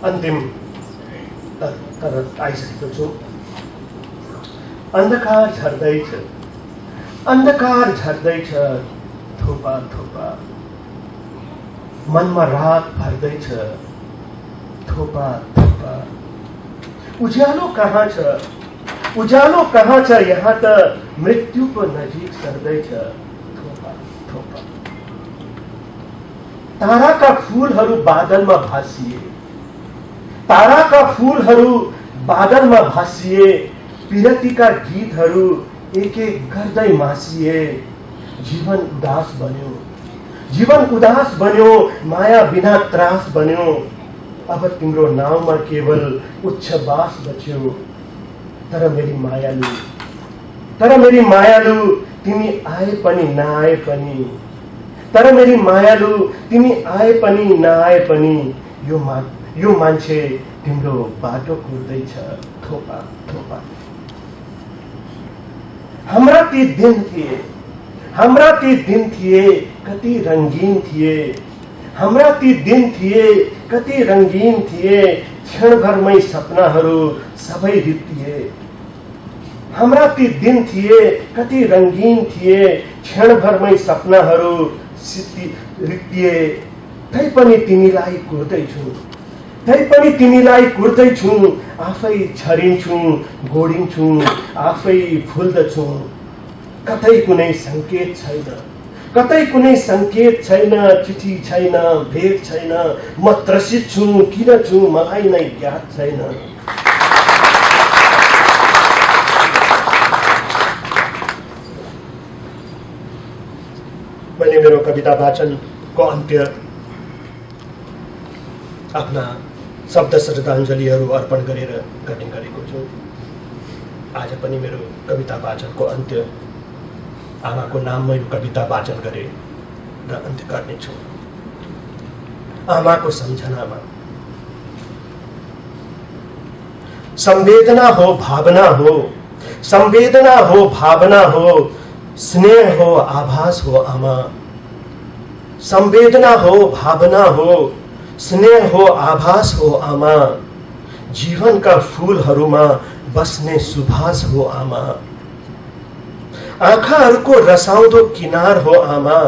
अन्तिम तर आइसकेको छु। अन्धकार झर्दैछ थोपा थोपा, मनमा रात भर्दैछ थोपा थोपा। उज्यालो कहाँ छ यहाँ त मृत्युको नजिक सर्दैछ थोपा थोपा। ताराका फूलहरू बादलमा भासिए, पिरतीका गीतहरू एक एक गर्दै मासिए। जीवन उदास बन्यो, माया बिना त्रास बन्यो। अब तिम्रो नाउँमा केवल उच्छ्वास बच्यो। तर मेरी मायालु तिमी आए पनि नआए पनि, तर मेरी मायालु तिमी आए पनि नआए पनि, यो मान्छे तिम्रो बाटो कुर्दैछ थोपा थोपा। हाम्रा ती दिन थिए कति रंगीन थिए, हाम्रा ती दिन थिए कति रंगीन थिए। क्षणभरमै सपनाहरू सबै रित्तिए। हाम्रा ती दिन थिए कति रंगीन थिए, क्षणभरमै सपनाहरू रित्तिए। तैपनि तिमीलाई कुर्दैछु, आफै छरिन्छु, गोडिन्छु, आफै फुल्दछु। कतै कुनै संकेत छैन, चिठी छैन, भेट छैन। म त्रसित छु, किन छु मलाई नै ज्ञात छैन। मैले मेरो कविता वाचनको अन्त्य आफ्ना शब्द श्रद्धाञ्जलीहरू अर्पण गरेर गर्ने गरेको छु। आज पनि मेरो कविता वाचनको अन्त्य आमाको नाममा यो कविता वाचन गरे र अन्त्य गर्नेछु। आमाको सम्झनामा संवेदना हो भावना हो, स्नेह हो आभास हो आमा। संवेदना हो भावना हो, स्नेह हो आभास हो आमा। जीवनका फूलहरूमा बस्ने सुभाष हो आमा। आँखाहरूको रसाउँदो किनार हो आमा,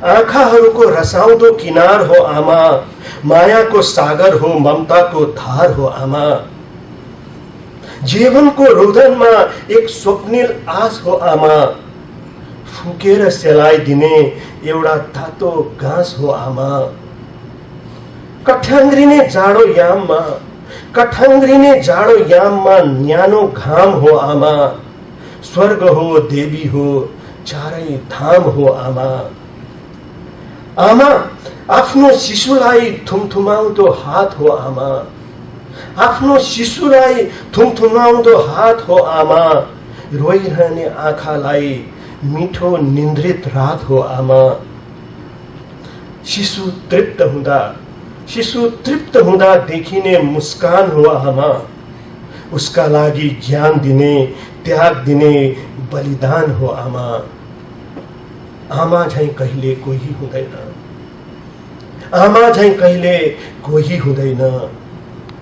आँखाहरूको रसाउँदो किनार हो आमा। मायाको सागर हो, ममताको धार हो आमा। जीवनको रोदनमा एक स्वप्निल आस हो आमा। फुकेर सेलाइदिने एउटा तातो घाँस हो आमा। कठ्याङ्ग्रिने जाडो याममा न्यानो घाम हो आमा। स्वर्ग हो, देवी हो, चारै धाम हो आमा। आमा आफ्नो शिशुलाई थुमथुमाउँदो हात हो आमा। आफ्नो शिशुलाई थुमथुमाउँदो हात हो आमा। रोइरहने आँखालाई मिठो निन्द्रित रात हो आमा। शिशु तृप्त हुँदा देखिने मुस्कान हो आमा, उसका लागि ज्ञान दिने, त्याग दिने बलिदान हो आमा। आमा झैं कहिले कोही हुँदैन, आमा झैं कहिले कोही हुँदैन।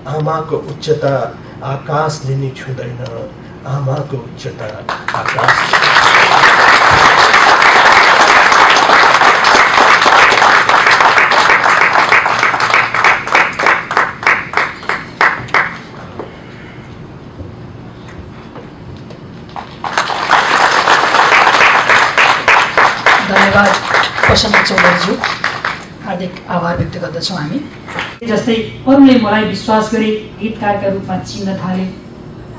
आमाको उच्चता आकाशले नि छुँदैन, आमाको उच्चता आकाशले। धन्यवाद प्रसन्न चौधरीज्यू, हार्दिक आभार व्यक्त गर्दछौँ हामी। जस्तै अरूले मलाई विश्वास गरे गीतकारका रूपमा चिन्न थाले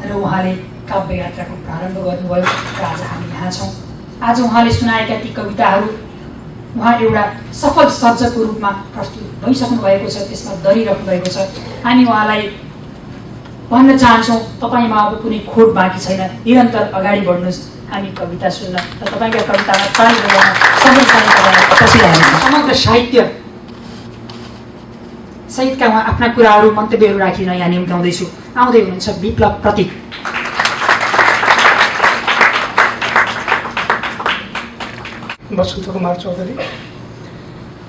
र उहाँले काव्य यात्राको प्रारम्भ गर्नुभयो र आज हामी यहाँ छौँ। आज उहाँले सुनाएका ती कविताहरू उहाँ एउटा सफल सर्जकको रूपमा प्रस्तुत भइसक्नु भएको छ, त्यसमा दरिरहनु भएको छ। हामी उहाँलाई भन्न चाहन्छौँ तपाईँमा अब कुनै खोट बाँकी छैन, निरन्तर अगाडि बढ्नुहोस्, हामी कविता सुन्न र तपाईँका कवितामा ताली बजाउन सबै तपाईँलाई बसिरहेको छ। समग्र साहित्य सहितका उहाँ आफ्ना कुराहरू मन्तव्यहरू राखिन यहाँ निम्ताउँदैछु। आउँदै हुनुहुन्छ विप्लव प्रतीक। बसन्त कुमार चौधरी,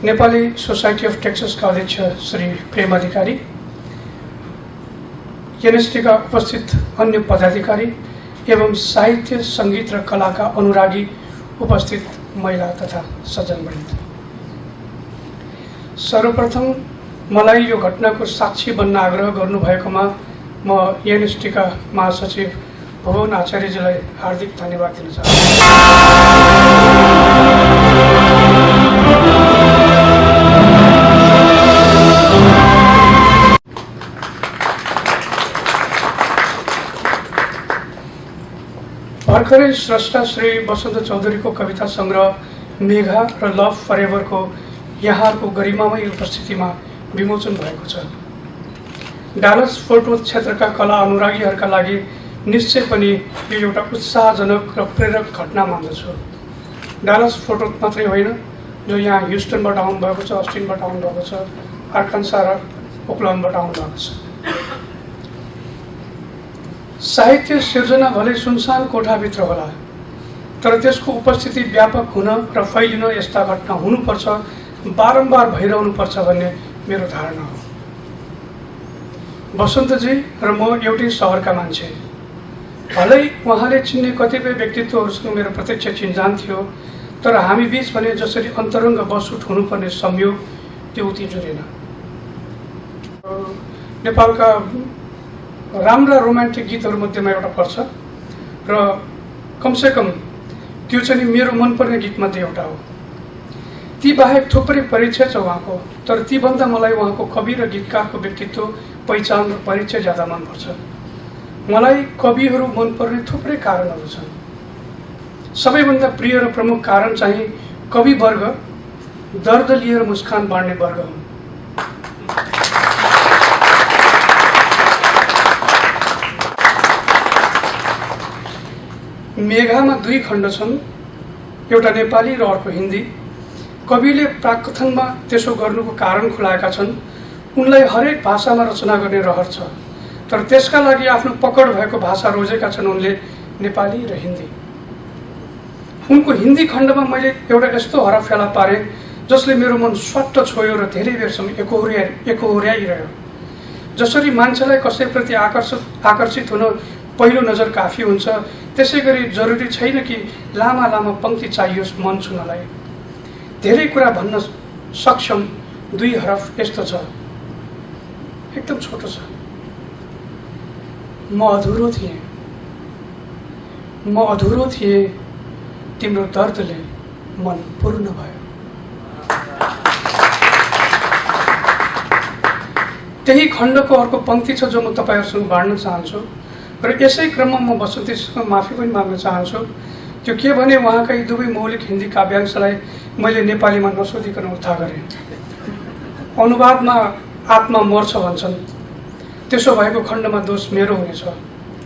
नेपाली सोसाइटी अफ टेक्ससका अध्यक्ष श्री प्रेम अधिकारी, एनएसटीका उपस्थित अन्य पदाधिकारी एवं साहित्य, सङ्गीत र कलाका अनुरागी उपस्थित महिला तथा सज्जनवृन्द, सर्वप्रथम मलाई यो घटनाको साक्षी बन्न आग्रह गर्नुभएकोमा म एनएसटीका महासचिव भुवन आचार्यजीलाई हार्दिक धन्यवाद दिन चाहन्छु। भर्खरै स्रष्टा श्री बसन्त चौधरीको कविता सङ्ग्रह मेघा र लभ फरेभरको यहाँहरूको गरिमामय उपस्थितिमा विमोचन भएको छ। डालस फोर्ट वर्थ क्षेत्रका कला अनुरागीहरूका लागि निश्चय पनि यो एउटा उत्साहजनक र प्रेरक घटना मान्दछु। डालस फोर्ट वर्थ मात्रै होइन, जो यहाँ ह्युस्टनबाट आउनुभएको छ, अस्टिनबाट आउनुभएको छ, आर्कान्सा र ओक्लाहोमाबाट आउनुभएको छ। साहित्य सिर्जना भले सुनसान कोठाभित्र होला, तर त्यसको उपस्थिति व्यापक हुन र फैलिन यस्ता घटना हुनुपर्छ, बारम्बार भइरहनुपर्छ भन्ने मेरो धारणा हो। बसन्तजी र म एउटै सहरका मान्छे, भलै उहाँले चिन्ने कतिपय व्यक्तित्वहरूसँग मेरो प्रत्यक्ष चिन्जान थियो, तर हामी बीच भने जसरी अन्तरङ्ग बसुट हुनुपर्ने संयोग त्यो उति जुरेन। नेपालका राम्रा रोमान्टिक गीतहरूमध्येमा एउटा पर्छ र कमसेकम त्यो चाहिँ मेरो मनपर्ने गीतमध्ये एउटा हो। ती बाहेक थुप्रै परिचय छ उहाँको, तर तीभन्दा मलाई उहाँको कवि र गीतकारको व्यक्तित्व, पहिचान र परिचय ज्यादा मनपर्छ। मलाई कविहरू मनपर्ने थुप्रै कारणहरू छन्। सबैभन्दा प्रिय र प्रमुख कारण चाहिँ कवि वर्ग दर्द लिएर मुस्कान बाँड्ने वर्ग हुन्। मेघामा दुई खण्ड छन्, एउटा नेपाली र अर्को हिन्दी। कविले प्राकथनमा त्यसो गर्नुको कारण खुलाएका छन्। उनलाई हरेक भाषामा रचना गर्ने रहर छ, तर त्यसका लागि आफ्नो पकड भएको भाषा रोजेका छन् उनले, नेपाली र हिन्दी। उनको हिन्दी खण्डमा मैले एउटा यस्तो हरफ फेला पारेँ जसले मेरो मन स्वाट्ट छोयो र धेरै बेरसम्म एकोहोर्याइरह्यो। जसरी मान्छेलाई कसैप्रति आकर्षित हुन पहिलो नजर काफी हुन्छ, त्यसै गरी जरुरी छैन कि लामा लामा पंक्ति चाहियोस् मन छुनलाई। धेरै कुरा भन्न सक्षम दुई हरफ यस्तो छ, एकदम छोटो छ। म अधुरो थिएँ, तिम्रो दर्दले मन पूर्ण भयो। त्यही खण्डको अर्को पंक्ति छ जो म तपाईहरुसँग बाँड्न चाहन्छु र यसै क्रममा म बसन्तीसँग माफी पनि माग्न चाहन्छु। त्यो के भने उहाँका यी दुवै मौलिक हिन्दी काव्यांशलाई मैले नेपालीमा नसोधिकन उद्धार गरेँ। अनुवादमा आत्मा मर्छ भन्छन्, त्यसो भएको खण्डमा दोष मेरो हुनेछ,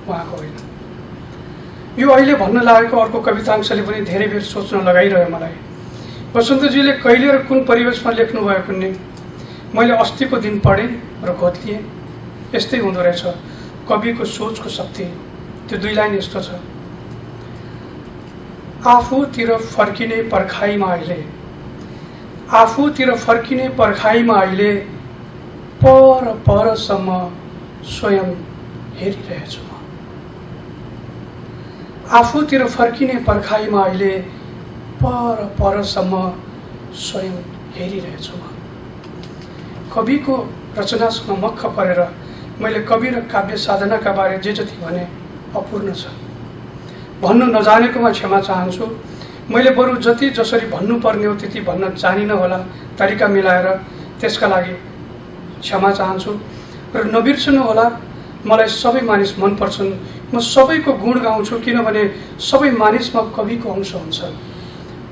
उहाँको होइन। यो अहिले भन्न लागेको अर्को कवितांशले पनि धेरै बेर सोच्न लगाइरह्यो मलाई। वसन्तजीले कहिले र कुन परिवेशमा लेख्नुभयो कुन्ने मैले अस्तिको दिन पढेँ र खोज्लिएँ। यस्तै हुँदो रहेछ कविको सोचको शक्ति। त्यो 2 लाइन यस्तो छ, आफूतिर फर्किने पर्खाइमा अहिले, आफूतिर फर्किने पर्खाइमा अहिले, पर परसम्म स्वयं हेरिरहेछु म। आफूतिर फर्किने पर्खाइमा अहिले, पर परसम्म स्वयं हेरिरहेछु म। कविको रचनासँग मक्ख परेर मैले कवि र काव्य साधनाका बारे जे जति भने अपूर्ण छ। भन्नु नजानेकोमा क्षमा चाहन्छु। मैले बरु जति जसरी भन्नुपर्ने हो त्यति भन्न जानिन होला, तरिका मिलाएर, त्यसका लागि क्षमा चाहन्छु। र नबिर्सनु होला, मलाई सबै मानिस मन पर्छन्। म सबैको गुण गाउँछु किनभने सबै मानिसमा कविको अंश हुन्छ।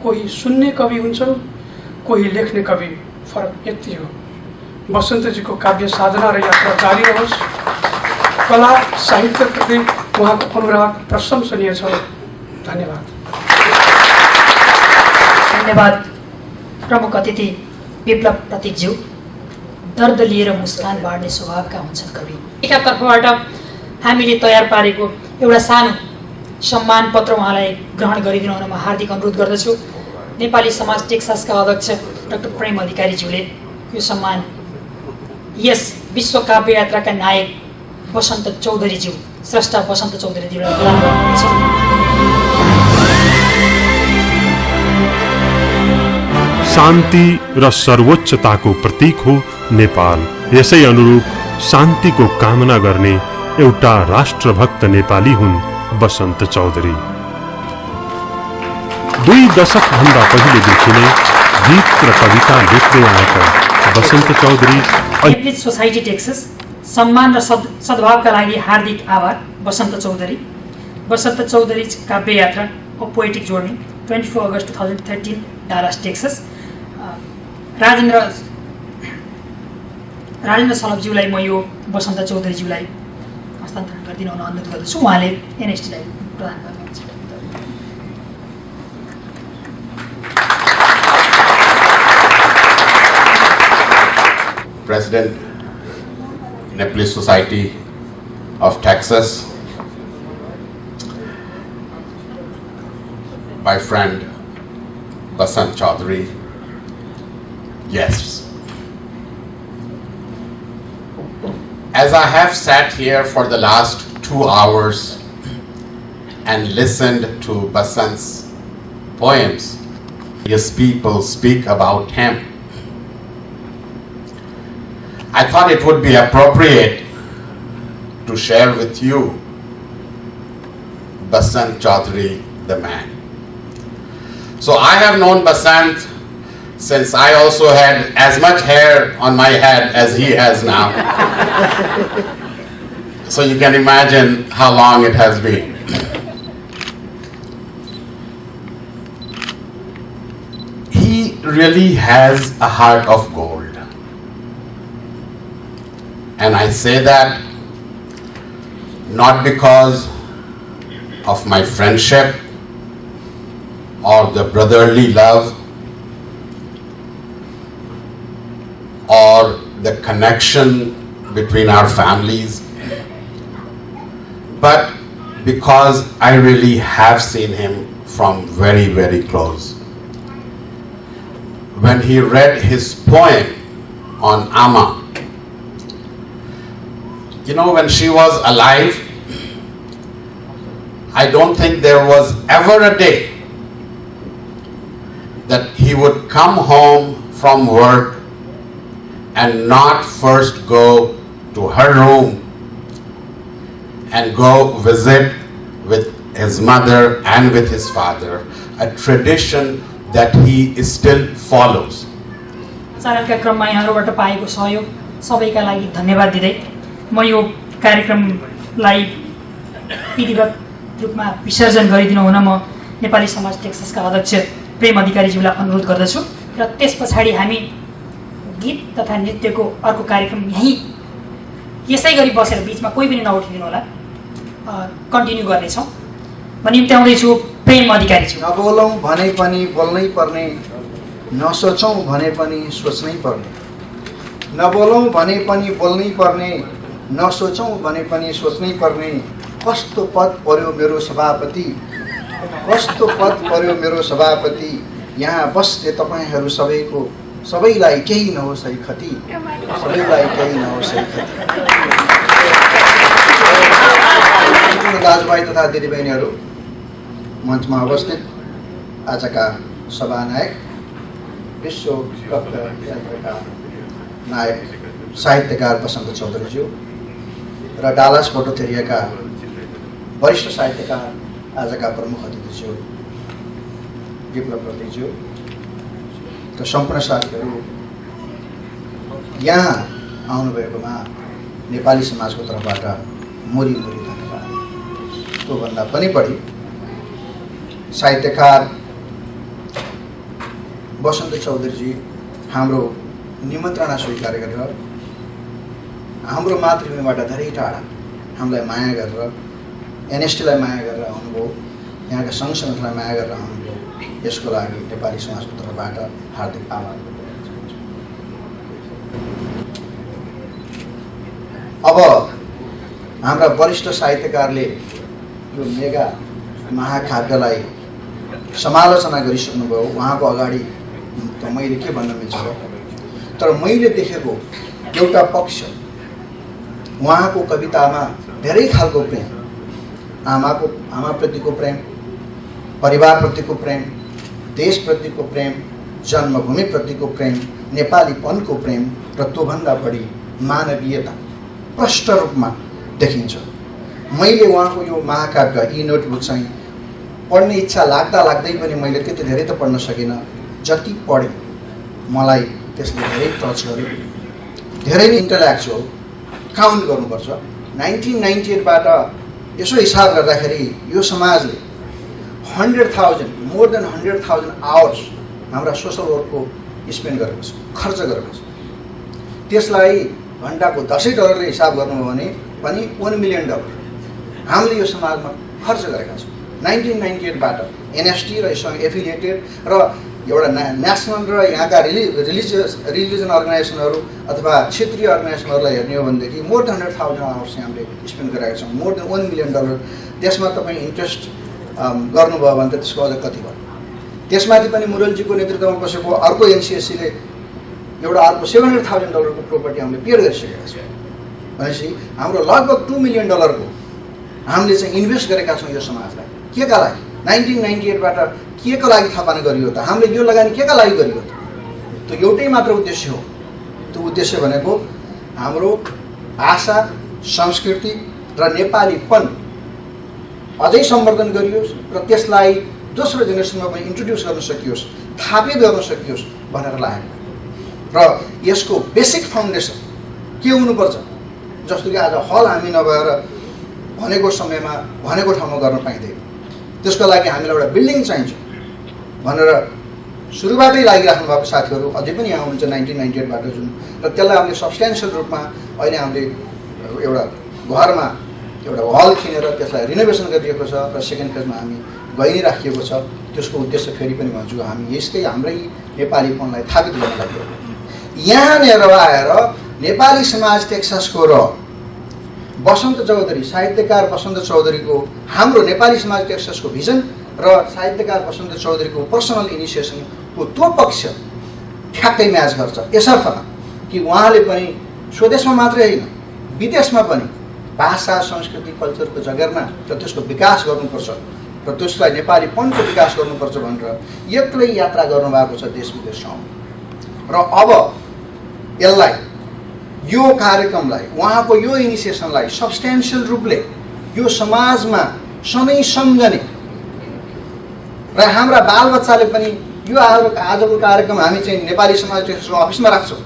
कोही सुन्ने कवि हुन्छन्, कोही लेख्ने कवि, फरक यति हो। वसन्तजीको काव्य साधना र यात्रा जारी रहोस्। कला साहित्यप्रति उहाँको अनुराग प्रशंसनीय छ। धन्यवाद। धन्यवाद प्रमुख अतिथि विप्लव प्रतीकज्यू। दर्द लिएर मुस्कान बाँड्ने स्वभावका हुन्छन् कवि। एका तर्फबाट हामीले तयार पारेको एउटा सानो सम्मान पत्र उहाँलाई ग्रहण गरिदिनु हुन म हार्दिक अनुरोध गर्दछु। नेपाली समाज टेक्सासका अध्यक्ष डाक्टर प्रेम अधिकारीज्यूले यो सम्मान यस विश्व काव्य यात्राका नायक बसन्त चौधरीज्यू, स्रष्टा बसन्त चौधरीज्यूलाई प्रदान गर्नुहुन्छ। शान्ति र सर्वोच्चताको प्रतीक हो नेपाल। यसै अनुरूप शान्तिको कामना गर्ने एउटा राष्ट्रभक्त नेपाली हुन् बसन्त चौधरी। 2 दशकभन्दा पहिलेदेखि नै गीत र कविता लेख्दै आएका बसन्त चौधरी एप्लिज सोसाइटी टेक्सास सम्मान र सद्भावका लागि हार्दिक आभार बसन्त चौधरी। बसन्त चौधरी काव्य यात्रा a poetic journey 24 August 2013 Dallas Texas. Rajendra सलभज्यूलाई म यो बसन्त चौधरीज्यूलाई हस्तान्तरण गरिदिनु हुन अनुरोध गर्दछु। उहाँले एनएसटीलाई प्रदान गर्नुहुन्छ। President, Nepalese Society of Texas, my friend Basant Chaudhary, yes. As I have sat here for the last 2 hours and listened to Basant's poems, his people speak about him, I thought it would be appropriate to share with you Basant Chaudhary, the man. So I have known Basant since I also had as much hair on my head as he has now. So you can imagine how long it has been. He really has a heart of gold. And I say that not because of my friendship or the brotherly love or the connection between our families, but because I really have seen him from very, very close. When he read his poem on Amma, you know, when she was alive, I don't think there was ever a day that he would come home from work and not first go to her room and go visit with his mother and with his father, a tradition that he still follows. चालनका क्रममा यहाँहरुबाट पाएको सहयोग सबैका लागि धन्यवाद दिदै म यो कार्यक्रमलाई विधिवत रूपमा विसर्जन गरिदिनु हुन म नेपाली समाज टेक्सासका अध्यक्ष प्रेम अधिकारीज्यूलाई अनुरोध गर्दछु र त्यसपछि हामी गीत तथा नृत्यको अर्को कार्यक्रम यही यसै गरी बसेर बीचमा कोही पनि नउठिदिनु होला कन्टिन्यू गर्नेछौँ म निम्त्याउँदैछु प्रेम अधिकारीज्यू। नबोलौँ भने पनि बोल्नै पर्ने नसोचौँ भने पनि सोच्नै पर्ने, नबोलौँ भने पनि बोल्नै पर्ने, नसोचौँ भने पनि सोच्नै पर्ने। कस्तो पद पर्यो मेरो सभापति, कस्तो पद पर्यो मेरो सभापति। यहाँ बस्ने तपाईँहरू सबैलाई केही नहोस् है खती, सबैलाई केही नहोस् है खती। दाजुभाइ तथा दिदीबहिनीहरू, मञ्चमा उपस्थित आजका सभानायक, विश्वकप यात्राका नायक साहित्यकार बसन्त चौधरीज्यू र डालास फोर्ट एरियाका वरिष्ठ साहित्यकार आजका प्रमुख अतिथिज्यू विप्लव प्रतिज्यू र सम्पूर्ण साथीहरू, यहाँ आउनुभएकोमा नेपाली समाजको तर्फबाट मोरी धन्यवाद। त्योभन्दा पनि बढी साहित्यकार बसन्त चौधरीजी हाम्रो निमन्त्रणा स्वीकार गरेर हाम्रो मातृभूमिबाट धेरै टाढा हामीलाई माया गरेर, एनएसटीलाई माया गरेर आउनुभयो, यहाँका सङ्घ संगठनलाई माया गरेर आउनुभयो। यसको लागि नेपाली समाजको तर्फबाट हार्दिक आभार। अब हाम्रा वरिष्ठ साहित्यकारले यो मेगा महाकाव्यलाई समालोचना गरिसक्नुभयो। उहाँको अगाडि त मैले के भन्न मिल्छ, तर मैले देखेको एउटा पक्ष उहाँको कवितामा धेरै खालको प्रेम, आमाप्रतिको प्रेम, परिवारप्रतिको प्रेम, देशप्रतिको प्रेम, जन्मभूमिप्रतिको प्रेम, नेपालीपनको प्रेम र त्योभन्दा बढी मानवीयता प्रष्ट रूपमा देखिन्छ। मैले उहाँको यो महाकाव्य यी नोटबुक चाहिँ पढ्ने इच्छा लाग्दै पनि मैले त्यति धेरै त पढ्न सकिनँ। जति पढेँ मलाई त्यसले धेरै टच गर्यो, धेरै नै इन्टलेक्चुअल काउन्ट गर्नुपर्छ। 1998बाट यसो हिसाब गर्दाखेरि यो समाजले 100,000 मोर देन 100,000 आवर्स हाम्रा सोसल वर्कको स्पेन्ड गरेको छ, खर्च गरेको छ। त्यसलाई घन्टाको $10 हिसाब गर्नुभयो भने पनि $1 मिलियन हामीले यो समाजमा खर्च गरेका छौँ। 1998बाट एनएसटी र यससँग एफिलिएटेड र एउटा नेसनल र यहाँका रिलिजन अर्गनाइजेसनहरू अथवा क्षेत्रीय अर्गनाइजेसनहरूलाई हेर्ने हो भनेदेखि मोर देन 100,000 आवर्स हामीले स्पेन्ड गरेका छौँ। More than $1 million. त्यसमा तपाईँ इन्ट्रेस्ट गर्नुभयो भने त त्यसको अझ कति भयो। त्यसमाथि पनि मुरलजीको नेतृत्वमा बसेको अर्को एनसिएससीले एउटा अर्को $700,000 को प्रोपर्टी हामीले पेड गरिसकेका छौँ। भनेपछि हाम्रो लगभग $2 मिलियन हामीले चाहिँ इन्भेस्ट गरेका छौँ यो समाजलाई। के का लागि? 1998बाट के को लागि थपाना गरियो त? हामीले यो लगानी के का लागि गरियो त? त्यो एउटै मात्र उद्देश्य हो। त्यो उद्देश्य भनेको हाम्रो भाषा, संस्कृति र नेपालीपन अझै सम्वर्धन गरियोस् र त्यसलाई दोस्रो जेनेरेसनमा पनि इन्ट्रोड्युस गर्न सकियोस्, थापित गर्न सकियोस् भनेर लागेको। र यसको बेसिक फाउन्डेसन के हुनुपर्छ? जस्तो कि आज हल हामी नभएर भनेको समयमा भनेको ठाउँमा गर्न पाइँदैन। त्यसको लागि हामीलाई एउटा बिल्डिङ चाहिन्छ भनेर सुरुबाटै लागिराख्नु भएको साथीहरू अझै पनि यहाँ हुनुहुन्छ 1998बाट जुन, र त्यसलाई हामीले सब्सटेन्सियल रूपमा अहिले हामीले एउटा घरमा एउटा हल किनेर त्यसलाई रिनोभेसन गरिएको छ र सेकेन्ड फेजमा हामी गइ नै राखिएको छ। त्यसको उद्देश्य फेरि पनि भन्छु, हामी हाम्रै नेपालीपनलाई थापित गर्न लागि यहाँनिर आएर नेपाली समाज टेक्सासको र बसन्त चौधरी साहित्यकार बसन्त चौधरीको हाम्रो नेपाली समाज टेक्सासको भिजन र साहित्यकार बसन्त चौधरीको पर्सनल इनिसिएसनको त्यो पक्ष ठ्याक्कै म्याच गर्छ। यसर्थ कि उहाँले पनि स्वदेशमा मात्रै होइन विदेशमा पनि भाषा, संस्कृति, कल्चरको जगेर्ना र त्यसको विकास गर्नुपर्छ र त्यसलाई नेपालीपनको विकास गर्नुपर्छ भनेर एक्लै यात्रा गर्नुभएको छ देश विदेशसम्म। र अब यसलाई यो कार्यक्रमलाई उहाँको यो इनिसिएसनलाई सब्सटेन्सियल रूपले यो समाजमा सधैँ सम्झने र हाम्रा बालबच्चाले पनि यो आजको कार्यक्रम हामी चाहिँ नेपाली समाज टेक्सासको अफिसमा राख्छौँ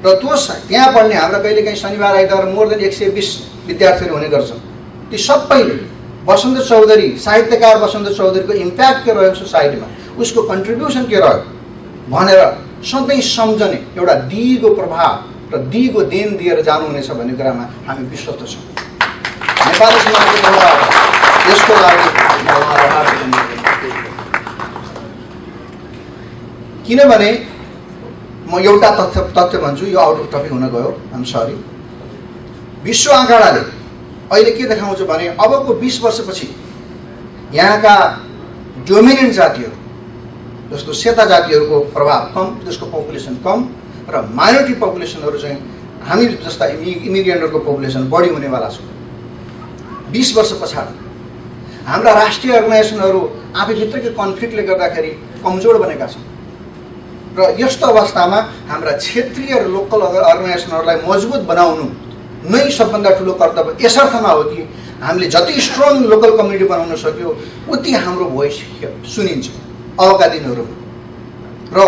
र त्यो त्यहाँ पढ्ने हाम्रा कहिलेकाहीँ शनिबार आइतबार मोर देन 120 विद्यार्थीहरू हुने गर्छन्। ती सबैले बसन्त चौधरी साहित्यकार बसन्त चौधरीको इम्प्याक्ट के रह्यो सोसाइटीमा, उसको कन्ट्रिब्युसन के रह्यो भनेर सधैँ सम्झने एउटा दिगो प्रभाव र दिगो देन दिएर जानुहुनेछ भन्ने कुरामा हामी विश्वस्त छौँ। नेपाली समाजको तर्फबाट यसको लागि किनभने म एउटा तथ्य भन्छु, यो आउट अफ टपिक हुन गयो, आइम सरी। विश्व आँकडाले अहिले के देखाउँछ भने अबको 20 वर्षपछि यहाँका डोमिनेन्ट जातिहरू जस्तो सेता जातिहरूको प्रभाव कम, त्यसको पपुलेसन कम र माइनोरिटी पपुलेसनहरू चाहिँ हामी जस्ता इमिग्रेन्टहरूको पपुलेसन बढी हुनेवाला छ। 20 वर्ष पछाडि हाम्रा राष्ट्रिय अर्गनाइजेसनहरू आफैभित्रकै कन्फ्लिक्टले गर्दाखेरि कमजोर बनेका छन् र यस्तो अवस्थामा हाम्रा क्षेत्रीय र लोकल अर्गनाइजेसनहरूलाई मजबुत बनाउनु नै सबभन्दा ठुलो कर्तव्य यसर्थमा हो कि हामीले जति स्ट्रङ लोकल कम्युनिटी बनाउन सक्यो उति हाम्रो भोइस सुनिन्छ अबका दिनहरूमा। र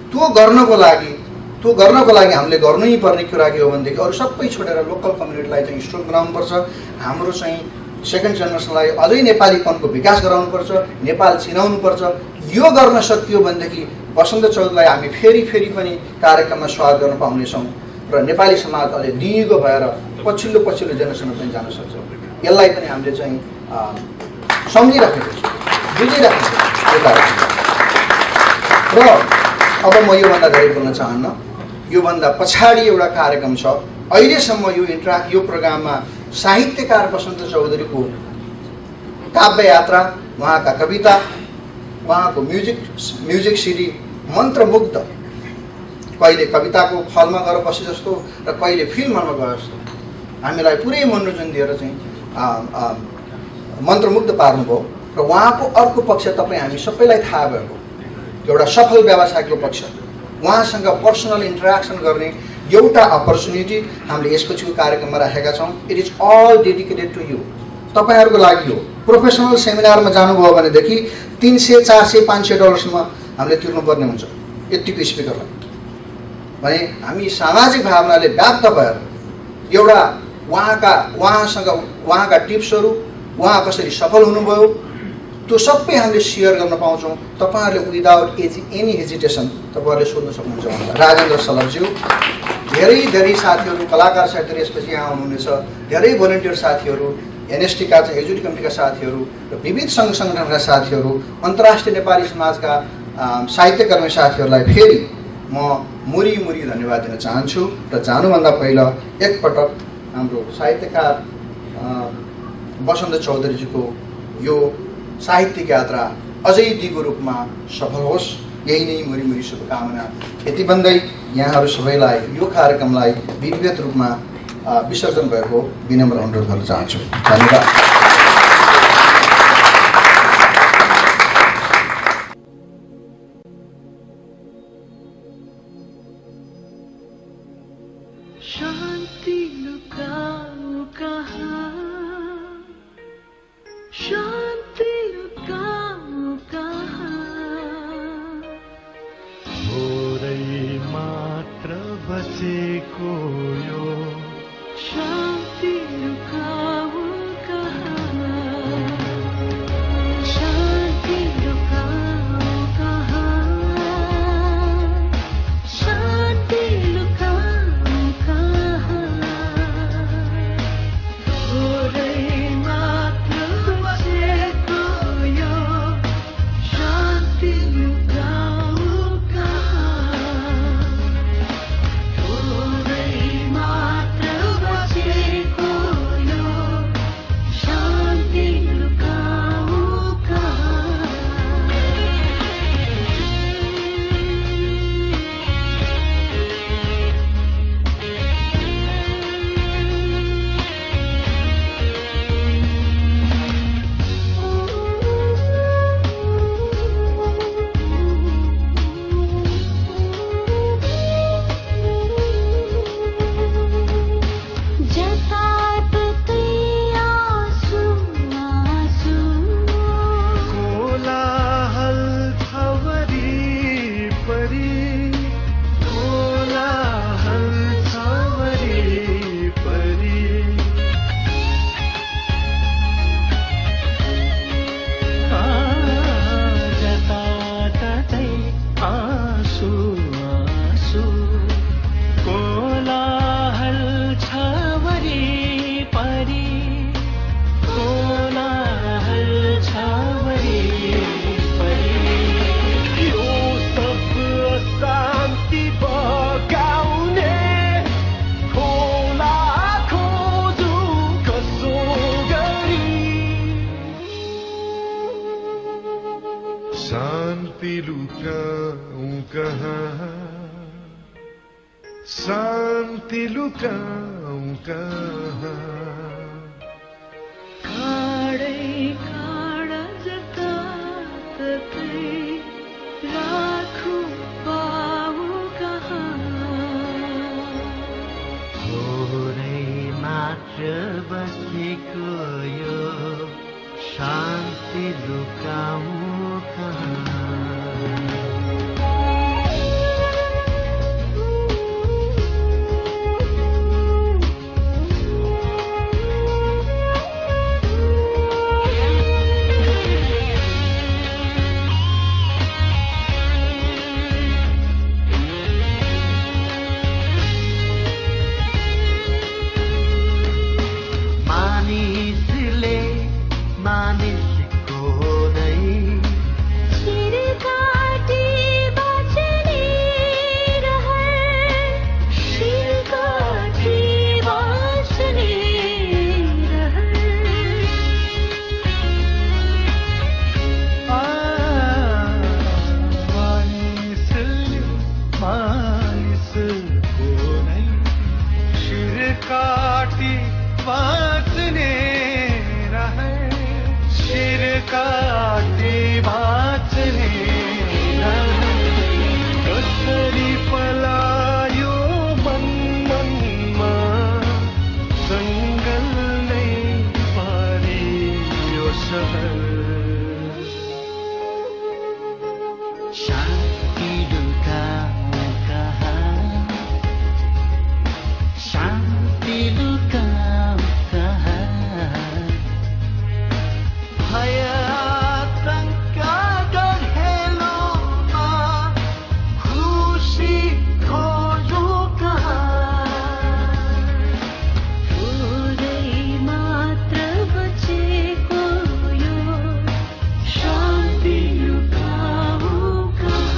त्यो गर्नको लागि हामीले गर्नै पर्ने कुरा के हो भनेदेखि अरू सबै छोडेर लोकल कम्युनिटीलाई चाहिँ स्ट्रङ बनाउनुपर्छ। हाम्रो चाहिँ सेकेन्ड जेनेरेसनलाई अझै नेपालीपनको विकास गराउनुपर्छ, नेपाल चिनाउनुपर्छ। यो गर्न सकियो भनेदेखि वसन्त चौधरीलाई हामी फेरि पनि कार्यक्रममा स्वागत गर्न पाउनेछौँ र नेपाली समाज अझै दिगो भएर पछिल्लो जेनेरेसनमा पनि जान सक्छ। यसलाई पनि हामीले चाहिँ सम्झिराखेको छु, बुझिराखेको छु यो कार्यक्रम। र अब म योभन्दा धेरै बोल्न चाहन्न। योभन्दा पछाडि एउटा कार्यक्रम छ। अहिलेसम्म यो प्रोग्राममा साहित्यकार वसन्त चौधरीको काव्य यात्रा, उहाँका कविता, उहाँको म्युजिक सिडी मन्त्रमुग्ध, कहिले कविताको फलमा गएर बसे जस्तो र कहिले फिल्म हलमा गए जस्तो हामीलाई पुरै मनोरञ्जन दिएर चाहिँ मन्त्रमुग्ध पार्नुभयो। र उहाँको अर्को पक्ष तपाईँ हामी सबैलाई थाहा भएको एउटा सफल व्यवसायको पक्ष, उहाँसँग पर्सनल इन्टरेक्सन गर्ने एउटा अपर्च्युनिटी हामीले यसपछिको कार्यक्रममा राखेका छौँ। It is all dedicated to you, तपाईँहरूको लागि हो। प्रोफेसनल सेमिनारमा जानुभयो भनेदेखि $300, $400, $500 हामीले तिर्नुपर्ने हुन्छ यतिको स्पिकरलाई। भने हामी सामाजिक भावनाले व्याप्त भएर एउटा उहाँका टिप्सहरू, उहाँ कसरी सफल हुनुभयो त्यो सबै हामीले सेयर गर्न पाउँछौँ। तपाईँहरूले विदाउट एनी हेजिटेसन तपाईँहरूले सोध्न सक्नुहुन्छ। राजेन्द्र सलरज्यू, धेरै साथीहरू, कलाकार साथीहरू यसपछि यहाँ आउनुहुनेछ, धेरै भोलिन्टियर साथीहरू, एनएसटीका चाहिँ एक्जिक्युटिभ कमिटीका साथीहरू र विविध सङ्घ सङ्गठनका साथीहरू, अन्तर्राष्ट्रिय नेपाली समाजका साहित्यकर्मी साथीहरूलाई फेरि म मुरी धन्यवाद दिन चाहन्छु। र जानुभन्दा पहिला एकपटक हाम्रो साहित्यकार वसन्त चौधरीजीको यो साहित्यिक यात्रा अझै दिगो रूपमा सफल होस्, यही नै मुरी शुभकामना यति भन्दै यहाँहरू सबैलाई यो कार्यक्रमलाई विधिवत रूपमा विसर्जन भएको विनम्र अनुरोध गर्न चाहन्छु। धन्यवाद। शान्ति लुकाऊ कहाँ, शान्ति लुकाऊ कहाँ, थोरै मात्र बचेको यो शान्ति लुकाऊ कहाँ, शान्ति लुकाऊ कहाँ, शान्ति लुकाऊ कहाँ, थोरै मात्र बचेको यो शान्ति लुकाऊ कहाँ, थोरै मात्र बचेको शान्ति लुकाऊं कहाँ, शान्ति लुकाऊं कहाँ। काडै काडा जताततै राखौं पाऊँ कहाँ। थोरै मात्र बसेको यो शान्ति लुकाऊं कहाँ। शान्ति लुकाऊं कहाँ।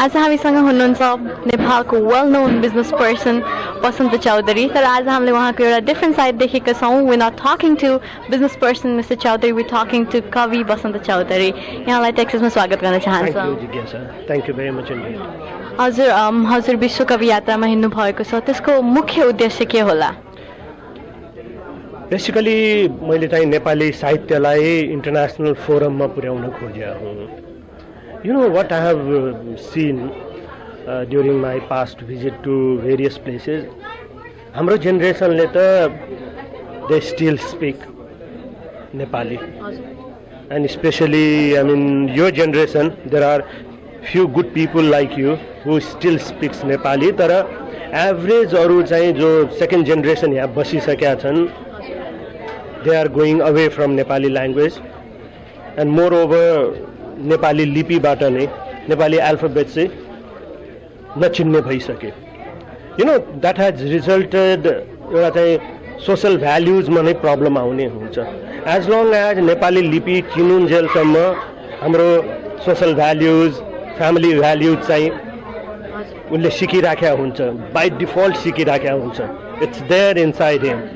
आज हामीसँग हुनुहुन्छ नेपालको well known business person Basanta Chaudhary तर आज हामीले उहाँको एउटा डिफ्रेन्ट साइड देखेका छौँ we not talking to business person mister Chaudhary we talking to कवि बसन्त चौधरी यहाँलाई टेक्सासमा स्वागत गर्न चाहन्छु थ्याङ्क यू भेरी मच हजुर हजुर विश्व कवि यात्रामा हिँड्नु भएको छ त्यसको मुख्य उद्देश्य के होला बेसिकली मैले चाहिँ नेपाली साहित्यलाई इन्टरनेसनल फोरममा पुर्याउन खोजेँ हुँ You know what I have seen during my past visit to various places. Hamro generation later, they still speak Nepali, and especially, I mean, your generation. There are few good people like you who still speaks Nepali. Tara average अरू चाहिँ जो second generation यहाँ बसिसकेका छन्, they are going away from Nepali language, and moreover. Nepali लिपिबाट नै Nepali alphabet चाहिँ नचिन्ने भइसके you know that has resulted एउटा चाहिँ सोसल भ्याल्युजमा नै प्रब्लम आउने हुन्छ एज लङ एज नेपाली लिपि चिनुन्जेलसम्म हाम्रो सोसल भ्याल्युज फ्यामिली भ्याल्युज चाहिँ उसले सिकिराखेका हुन्छ बाई डिफल्ट सिकिराखेका हुन्छ it's there inside him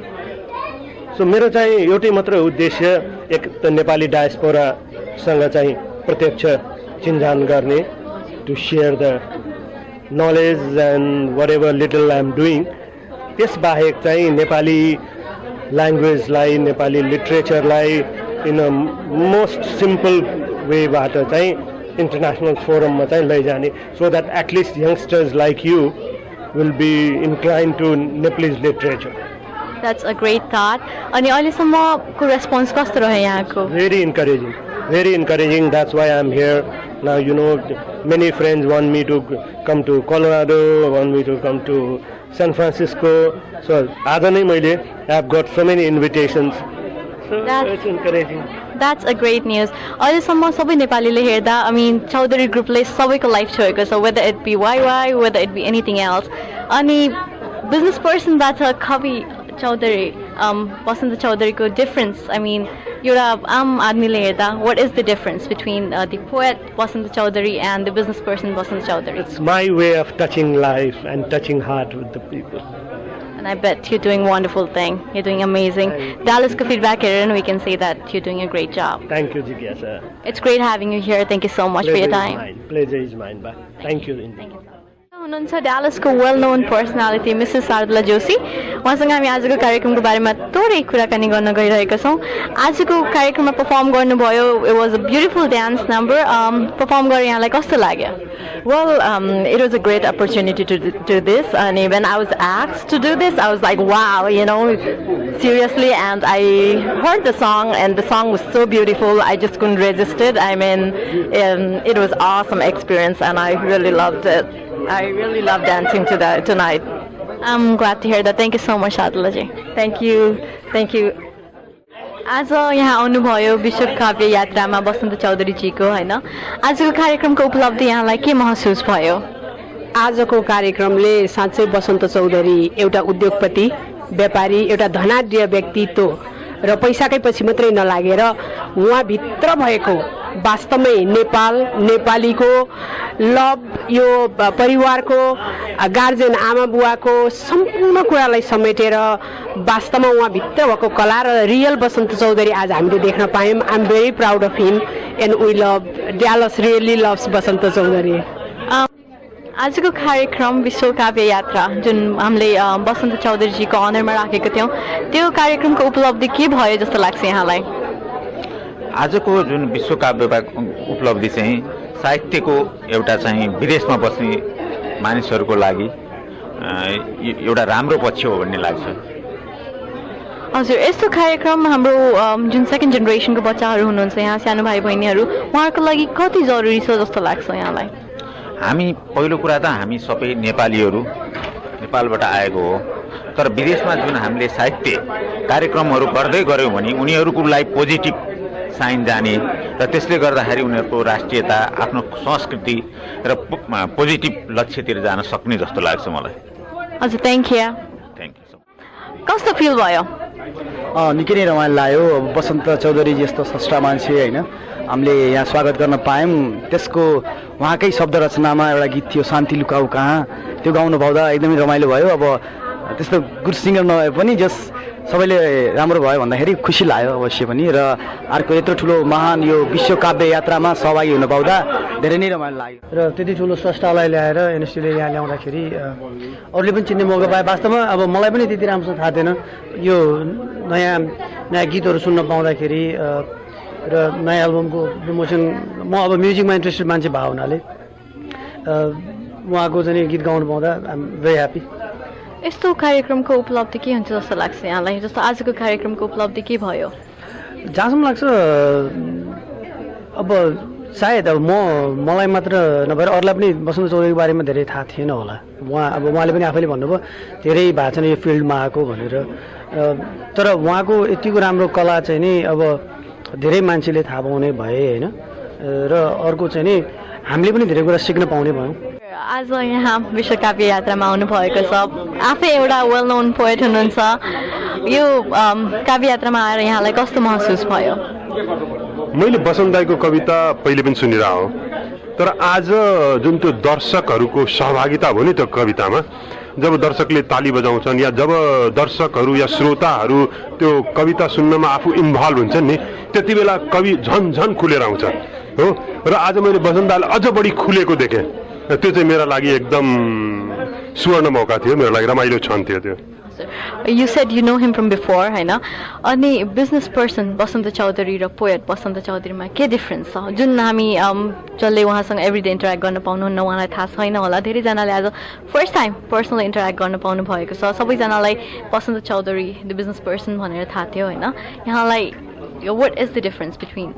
so मेरो चाहिँ एउटै मात्र उद्देश्य एक त नेपाली डायस्पोरासँग चाहिँ प्रत्यक्ष चिन्जान गर्ने to share the knowledge and whatever little I am doing त्यसबाहेक चाहिँ नेपाली ल्याङ्ग्वेजलाई नेपाली लिट्रेचरलाई इन अ मोस्ट सिम्पल वेबाट चाहिँ इन्टरनेसनल फोरममा चाहिँ लैजाने so that at least youngsters like you will be incline to Nepali's literature That's a great thought. अनि अहिलेसम्मको रेस्पोन्स कस्तो रह्यो यहाँको Very encouraging. That's why I'm here now. You know, many friends want me to come to Colorado, want me to come to San Francisco. So, I've got so many invitations. So it's encouraging. That's a great news. अहिलेसम्म सबै नेपालीले हेर्दा I mean Chaudhary ग्रुपले सबैको life छोएको छ whether it be YY, whether it be anything else. अनि business पर्सनबाट कवि चौधरी बसन्त चौधरीको डिफरेन्स I mean एउटा आम आदमीले हेर्दा what is the difference between the poet Basant Chaudhary and the business person Basant Chaudhary? It's my way of touching life and touching heart with the people. And I bet you're doing a wonderful thing. You're doing amazing. Dallas ko feedback here and we can say that you're doing a great job. Thank you, Jigyasa. It's great having you here. Thank you so much for your time. Pleasure is mine. Thank you. Thank you. हुनुहुन्छ डालसको well नोन personality Mrs शारदला Joshi उहाँसँग हामी आजको कार्यक्रमको बारेमा थोरै कुराकानी गर्न गइरहेका छौँ आजको कार्यक्रममा परफर्म गर्नुभयो it was a beautiful dance number perform गरेर यहाँलाई कस्तो लाग्यो Well, it was a great opportunity to do this, and when I was asked to do this, I was like, wow, you know, seriously, and I heard the song, and the song was so beautiful, I just couldn't resist it. I mean, it was an awesome experience, and I really loved it. I really loved dancing to that tonight. I'm glad to hear that. Thank you so much, Shadlaji. Thank you. Thank you. आज यहाँ आउनुभयो विश्व काव्य यात्रामा बसन्त चौधरीजीको होइन आजको कार्यक्रमको उपलब्धि यहाँलाई के महसुस भयो आजको कार्यक्रमले साँच्चै बसन्त चौधरी एउटा उद्योगपति व्यापारी एउटा धनाढ्य व्यक्तित्व र पैसाकै पछि मात्रै नलागेर उहाँभित्र भएको वास्तवमै नेपाल नेपालीको लभ यो परिवारको गार्जेन आमा बुवाको सम्पूर्ण कुरालाई समेटेर वास्तवमा उहाँभित्र भएको कला र रियल बसन्त चौधरी आज हामीले देख्न पायौँ I am very proud of him and we love Dallas really loves Basant Chaudhary आजको कार्यक्रम विश्व काव्य यात्रा जुन हामीले बसन्त चौधरीजीको अनरमा राखेको थियौँ त्यो कार्यक्रमको उपलब्धि के भयो जस्तो लाग्छ यहाँलाई आजको जुन विश्व काव्य उपलब्धि चाहिँ साहित्यको एउटा चाहिँ विदेशमा बस्ने मानिसहरूको लागि एउटा राम्रो पक्ष हो भन्ने लाग्छ हजुर यस्तो कार्यक्रम हाम्रो जुन सेकेन्ड जेनेरेसनको बच्चाहरू हुनुहुन्छ यहाँ सानो भाइ बहिनीहरू उहाँहरूको लागि कति जरुरी छ जस्तो लाग्छ यहाँलाई हामी पहिलो कुरा त हामी सबै नेपालीहरू नेपालबाट आएको हो तर विदेशमा जुन हामीले साहित्य कार्यक्रमहरू गर्दै गऱ्यौँ भने उनीहरूको लागि पोजिटिभ साइन जाने र त्यसले गर्दाखेरि उनीहरूको राष्ट्रियता आफ्नो संस्कृति र पोजिटिभ लक्ष्यतिर जान सक्ने जस्तो लाग्छ मलाई हजुर थ्याङ्क यू कस्तो फिल भयो निकै नै रमाइलो लाग्यो बसन्त चौधरी जस्तो स्रष्टा मान्छे होइन हामीले यहाँ स्वागत गर्न पायौँ। त्यसको उहाँकै शब्द रचनामा एउटा गीत थियो शान्ति लुकाऊ कहाँ, त्यो गाउनु पाउँदा एकदमै रमाइलो भयो। अब त्यस्तो गुड सिङ्गर नभए पनि जस सबैले राम्रो भयो भन्दाखेरि खुसी लाग्यो अवश्य पनि। र अर्को यत्रो ठुलो महान यो विश्व काव्य यात्रामा सहभागी हुन पाउँदा धेरै नै रमाइलो लाग्यो। र त्यति ठुलो स्रष्टालाई ल्याएर एनएसटीले यहाँ ल्याउँदाखेरि अरूले पनि चिन्ने मौका पाए। वास्तवमा अब मलाई पनि त्यति राम्रोसँग थाहा थिएन यो नयाँ गीतहरू सुन्न पाउँदाखेरि र नयाँ एल्बमको प्रमोसन। म अब म्युजिकमा इन्ट्रेस्टेड मान्छे भएको हुनाले उहाँको चाहिँ गीत गाउनु पाउँदा आइ एम भेरी ह्याप्पी। यस्तो कार्यक्रमको उपलब्धि के हुन्छ जस्तो लाग्छ यहाँलाई? जस्तो आजको कार्यक्रमको उपलब्धि के भयो? जहाँसम्म लाग्छ अब सायद अब मलाई मात्र नभएर अरूलाई पनि बसन्त चौधरीको बारेमा धेरै थाहा थिएन होला। उहाँले पनि आफैले भन्नुभयो धेरै भएको छ नि यो फिल्डमा आएको भनेर। तर उहाँको यतिको राम्रो कला चाहिँ नि अब धेरै मान्छेले थाहा पाउने भए होइन। र अर्को चाहिँ नि हामीले पनि धेरै कुरा सिक्न पाउने भयौँ। आज यहाँ विश्व काव्य यात्रामा आउनुभएको छ, आफै एउटा वेल नोन पोएट हुनुहुन्छ। यो काव्य यात्रामा आएर यहाँलाई कस्तो महसुस भयो? मैले बसन्त दाइको कविता पहिले पनि सुनिरह हो, तर आज जुन त्यो दर्शकहरूको सहभागिता भयो नि त्यो कवितामा, जब दर्शकले ताली बजाउँछन् या जब दर्शकहरू या श्रोताहरू त्यो कविता सुन्नमा आफू इन्भल्भ हुन्छन् नि, त्यति बेला कवि झन झन खुलेर आउँछ हो। र आज मैले बसन्त दाइलाई अझ बढी खुलेको देखेँ। त्यो चाहिँ मेरा लागि एकदम सुवर्ण मौका थियो, मेरो लागि रमाइलो क्षण थियो त्यो। You said you know him from before, हैन? अनि बिजनेस पर्सन बसन्त चौधरी र पोएट बसन्त चौधरीमा के डिफरेन्स छ जुन हामी जसले उहाँसँग एभ्रिडे इन्टरेक्ट गर्न पाउनुहुन्न उहाँलाई थाहा छैन होला। धेरैजनाले आज फर्स्ट टाइम पर्सनल इन्टरेक्ट गर्न पाउनु भएको छ। सबैजनालाई बसन्त चौधरी द बिजनेस पर्सन भनेर थाहा थियो होइन। यहाँलाई what is the difference between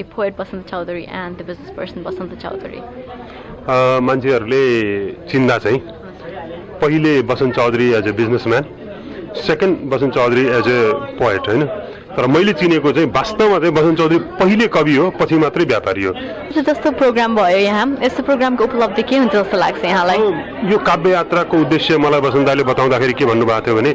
the poet Basant Chowdhury and the business person Basant Chowdhury? मान्छेहरूले चिन्दा चाहिँ पहिले Basant Chaudhary as a businessman, second Basant Chaudhary as a poet होइन। तर मैले चिनेको चाहिँ वास्तवमा चाहिँ बसन्त चौधरी पहिले कवि हो, पछि मात्रै व्यापारी हो। जस्तो प्रोग्राम भयो यहाँ, यस्तो प्रोग्रामको उपलब्धि के हुन्छ जस्तो लाग्छ यहाँलाई? यो काव्य यात्राको उद्देश्य मलाई बसन्त दाइले बताउँदाखेरि के भन्नुभएको थियो भने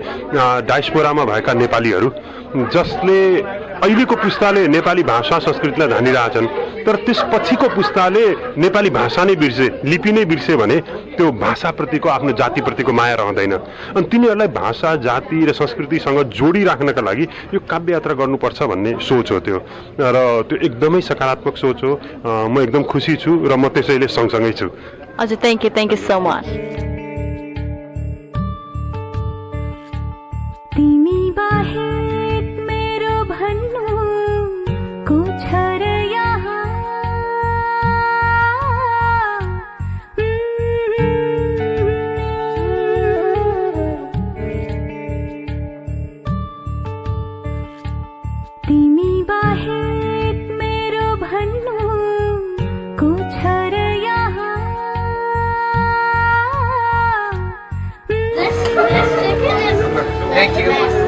डायस्पोरामा भएका नेपालीहरू जसले अहिलेको पुस्ताले नेपाली भाषा संस्कृतिलाई धानिरहेछन् तर त्यसपछिको पुस्ताले नेपाली भाषा नै बिर्से, लिपि नै बिर्से भने त्यो भाषाप्रतिको आफ्नो जातिप्रतिको माया रहँदैन। अनि तिनीहरूलाई भाषा जाति र संस्कृतिसँग जोडिराख्नका लागि यो काव्य यात्रा गर्नुपर्छ भन्ने सोच हो त्यो। र त्यो एकदमै सकारात्मक सोच हो। म एकदम खुसी छु र म त्यसैले सँगसँगै छु। हजुर, थ्याङ्क यू सो मच। तिमी बाहेक मेरो भन्नु को छ र यहाँ, तिमी बाहेक मेरो भन्नु को छ र यहाँ। Thank you.